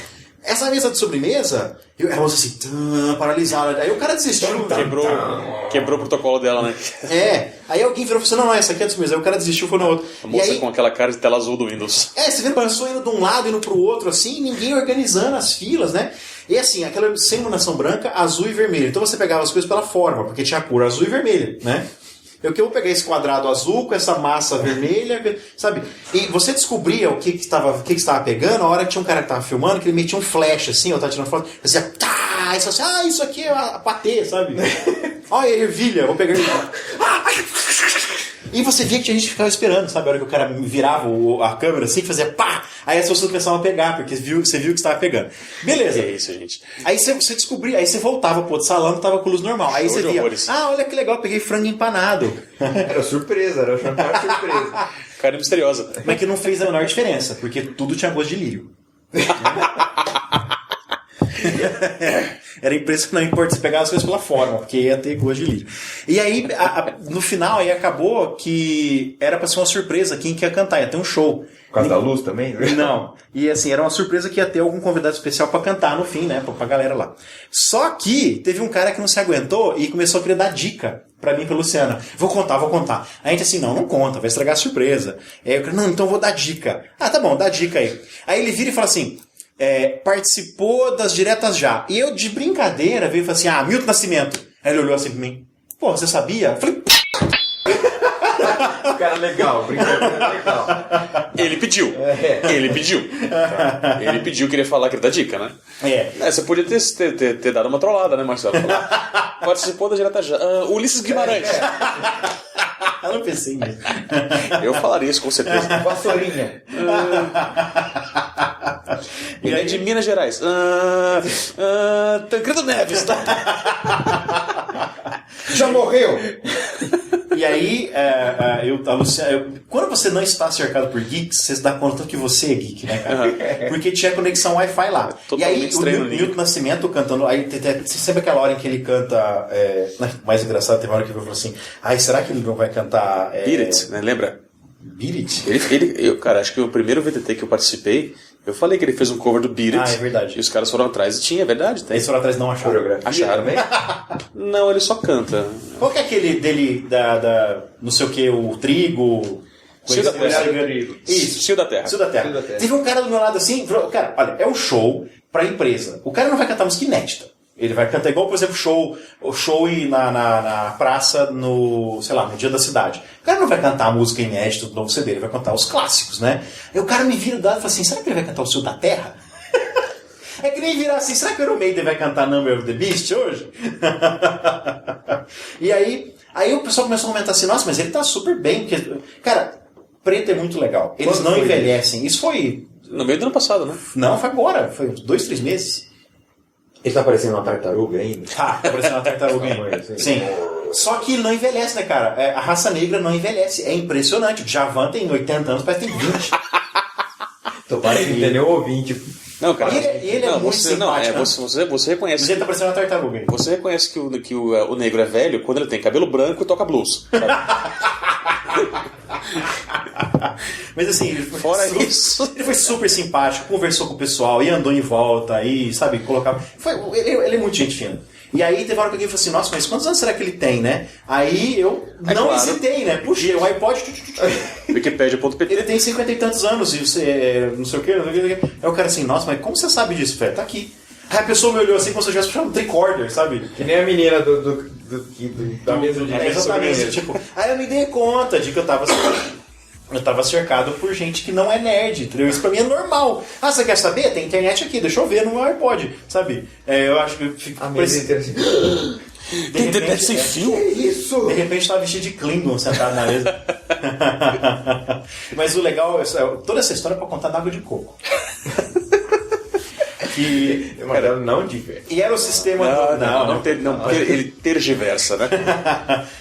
Essa mesa de sobremesa? E ela moça assim, paralisada. Aí o cara desistiu. Quebrou o protocolo dela, né? Aí alguém virou e falou assim, não, essa aqui é de sobremesa. Aí o cara desistiu e foi na outra. A moça e aí, com aquela cara de tela azul do Windows. você vendo a pessoa indo de um lado, indo pro outro, assim, ninguém organizando as filas, né? E assim, aquela sem iluminação branca, azul e vermelho. Então você pegava as coisas pela forma, porque tinha a cor azul e vermelha, né? Eu vou pegar esse quadrado azul com essa massa vermelha, sabe? E você descobria o que estava pegando a hora que tinha um cara que estava filmando, que ele metia um flash assim, eu tava tirando foto, fazia tá, isso assim, isso aqui é a patê, sabe? Olha a ervilha, vou pegar ele. E você via que tinha gente que ficava esperando, sabe? A hora que o cara virava a câmera assim, fazia pá! Aí as pessoas começavam a pegar, porque você viu que estava pegando. Beleza. É isso, gente. Aí você descobria, aí você voltava pro outro salão que tava com luz normal. Aí você via, olha que legal, peguei frango empanado. Era surpresa, era jantar surpresa. Cara misteriosa. Mas que não fez a menor diferença, porque tudo tinha gosto de lírio. Era impressionante você pegar as coisas pela forma, porque ia ter gosto de lírio. E aí, no final, aí acabou que era pra ser uma surpresa quem que ia cantar, ia ter um show. Por causa da luz também? Não. E assim, era uma surpresa que ia ter algum convidado especial pra cantar no fim, né? Pra galera lá. Só que teve um cara que não se aguentou e começou a querer dar dica pra mim e pra Luciana. Vou contar. A gente assim, não conta, vai estragar a surpresa. Aí eu, não, então eu vou dar dica. Ah, tá bom, dá dica aí. Aí ele vira e fala assim, participou das diretas já. E eu, de brincadeira, veio e falei assim, Milton Nascimento. Aí ele olhou assim pra mim, pô, você sabia? Eu falei, Cara, legal, brincadeira legal. Ele pediu. Ele pediu, queria falar que ele dá dica, né? Você podia ter dado uma trollada, né, Marcelo? Participou da direta já. Ulisses Guimarães. Eu não pensei nisso. Eu falaria isso com certeza. Vassourinha. Ele é de Minas Gerais. Tancredo Neves, tá? Já morreu? E aí, a Luciana, quando você não está cercado por geeks, você se dá conta que você é geek, né, cara? Porque tinha conexão Wi-Fi lá. E aí, o Milton Nascimento cantando, aí você sabe aquela hora em que ele canta, mais engraçado, teve uma hora que ele falou assim, será que ele não vai cantar... Beat It, né? Lembra? Beat It? Cara, acho que o primeiro VTT que eu participei, eu falei que ele fez um cover do Beat It. É verdade. E os caras foram atrás e tinha, é verdade. Eles foram atrás e não acharam. Acharam, né? Não, ele só canta. Qual que é aquele dele, não sei o que, o trigo... Cio da Terra. Isso. Cio da Terra. Teve um cara do meu lado assim, falou, cara, olha, é um show pra empresa. O cara não vai cantar música inédita. Ele vai cantar igual, por exemplo, o show na praça no Dia da Cidade. O cara não vai cantar a música inédita do novo CD, ele vai cantar os clássicos, né? Aí o cara me vira do lado e fala assim, será que ele vai cantar o Cio da Terra? É que nem virar assim, será que o Iron Maiden vai cantar Number of the Beast hoje? E aí o pessoal começou a comentar assim, nossa, mas ele tá super bem. Porque... Cara, preto é muito legal. Eles não envelhecem. Isso foi... No meio do ano passado, né? Não, foi agora. Foi uns 2, 3 meses. Ele tá parecendo uma tartaruga ainda? Tá parecendo uma tartaruga ainda. Sim. Só que ele não envelhece, né, cara? A raça negra não envelhece. É impressionante. O Djavan tem 80 anos, parece que tem 20. Tomara que não tem nenhum ouvinte. Não, cara. Ele é muito simpático. Você reconhece. Mas ele tá parecendo uma tartaruga ainda. Você reconhece que o negro é velho quando ele tem cabelo branco e toca blues. Sabe? Mas assim, fora isso, ele foi super simpático, conversou com o pessoal e andou em volta e, sabe, colocava. Ele é muito gente fina. E aí teve uma hora que alguém falou assim, nossa, mas quantos anos será que ele tem, né? Aí eu hesitei, né? Puxei o iPod. Wikipedia.pt. Ele tem 50 e tantos anos, e você não sei o que. Aí o cara assim, nossa, mas como você sabe disso, velho? Tá aqui. Aí a pessoa me olhou assim como se eu tivesse puxado um tricorder, sabe? Que nem a menina da mesa de exatamente, tipo, aí eu me dei conta de que eu tava cercado por gente que não é nerd, entendeu? Isso pra mim é normal. Você quer saber? Tem internet aqui, deixa eu ver no meu iPod, sabe? Eu acho que eu fico... A mesa inteira assim... Tem internet sem fio? Que isso? De repente tava vestido de Klingon sentado na mesa. Mas o legal, toda essa história é pra contar da água de coco. Que... Mas ela não diverte. E era o sistema... Não, porque ele tergiversa, né?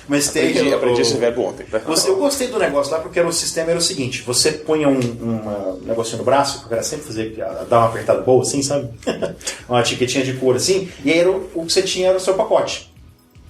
Mas aprendi esse verbo ontem. Tá? Eu gostei do negócio lá porque o sistema era o seguinte, você punha um negocinho no braço, que o cara sempre fazia, dar uma apertada boa assim, sabe? Uma etiquetinha de couro assim, e aí o que você tinha era o seu pacote.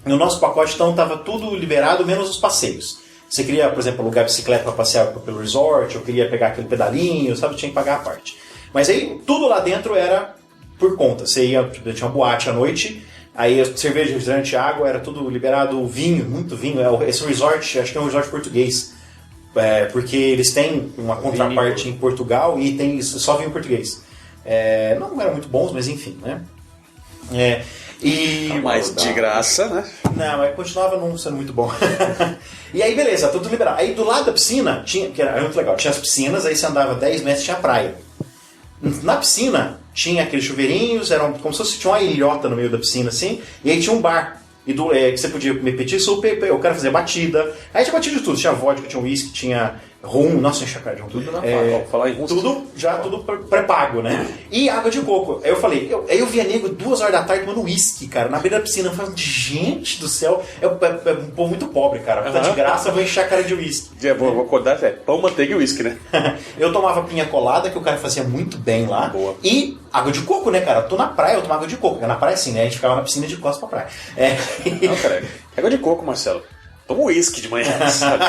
No nosso pacote, então, estava tudo liberado, menos os passeios. Você queria, por exemplo, alugar bicicleta para passear pelo resort, ou queria pegar aquele pedalinho, sabe? Tinha que pagar a parte. Mas aí, tudo lá dentro era por conta. Você tinha uma boate à noite, aí cerveja, refrigerante, água, era tudo liberado, vinho, muito vinho. Esse resort, acho que é um resort português. Porque eles têm uma contraparte em Portugal e tem só vinho português. Não eram muito bons, mas enfim, né? Mas de graça, né? Não, mas continuava não sendo muito bom. E aí, beleza, tudo liberado. Aí do lado da piscina, que era muito legal, tinha as piscinas, aí você andava 10 metros e tinha a praia. Na piscina tinha aqueles chuveirinhos, como se fosse tinha uma ilhota no meio da piscina, assim, e aí tinha um bar. Que você podia comer petisco, o cara fazia batida. Aí tinha batida de tudo, tinha vodka, tinha whisky, tinha rum, nossa, tinha chacra de rum. Tudo falar em rum. Tudo pré-pago, né? E água de coco. Aí eu falei, aí eu via nego 2 horas da tarde tomando whisky, cara, na beira da piscina. Eu falei, gente do céu, é um povo muito pobre, cara. Tá de graça, eu vou encher a cara de whisky. Vou acordar, pão, manteiga e whisky, né? Eu tomava pinha colada, que o cara fazia muito bem lá. Boa. E água de coco, né, cara? Eu tô na praia, eu tomo água de coco. Na praia, assim, né? A gente ficava na piscina de costas pra praia. Não, cara, água de coco, Marcelo. Toma uísque de manhã, sabe?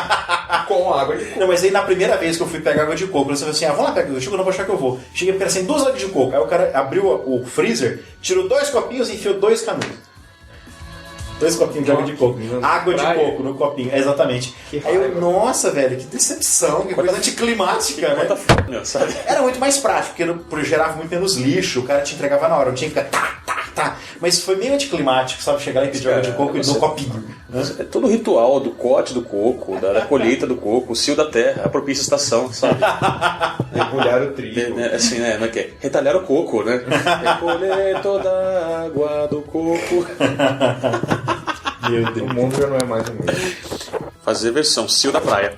Com água de coco. Não, mas aí na primeira vez que eu fui pegar água de coco, você falou assim, vamos lá pegar água de coco, eu não vou achar que eu vou. Cheguei porque era assim, 2 águas de coco. Aí o cara abriu o freezer, tirou 2 copinhos e enfiou 2 canudos. 2 copinhos de água de coco. Água de Praia. coco no copinho, exatamente. Aí eu, nossa, velho, que decepção, que coisa anticlimática, né? Meu, sabe? Era muito mais prático, porque gerava muito menos lixo, o cara te entregava na hora, não tinha que ficar tá. Mas foi meio anticlimático, sabe? Chegar lá e pedir água de coco e no copinho. Né? É todo o ritual do corte do coco, da colheita do coco, o cio da terra, a propícia estação, sabe? Mergulhar o trigo. Assim, né? Como é que é? Retalhar o coco, né? Recolher toda a água do coco. Meu Deus. O mundo já não é mais o mesmo. Fazer versão cio da praia.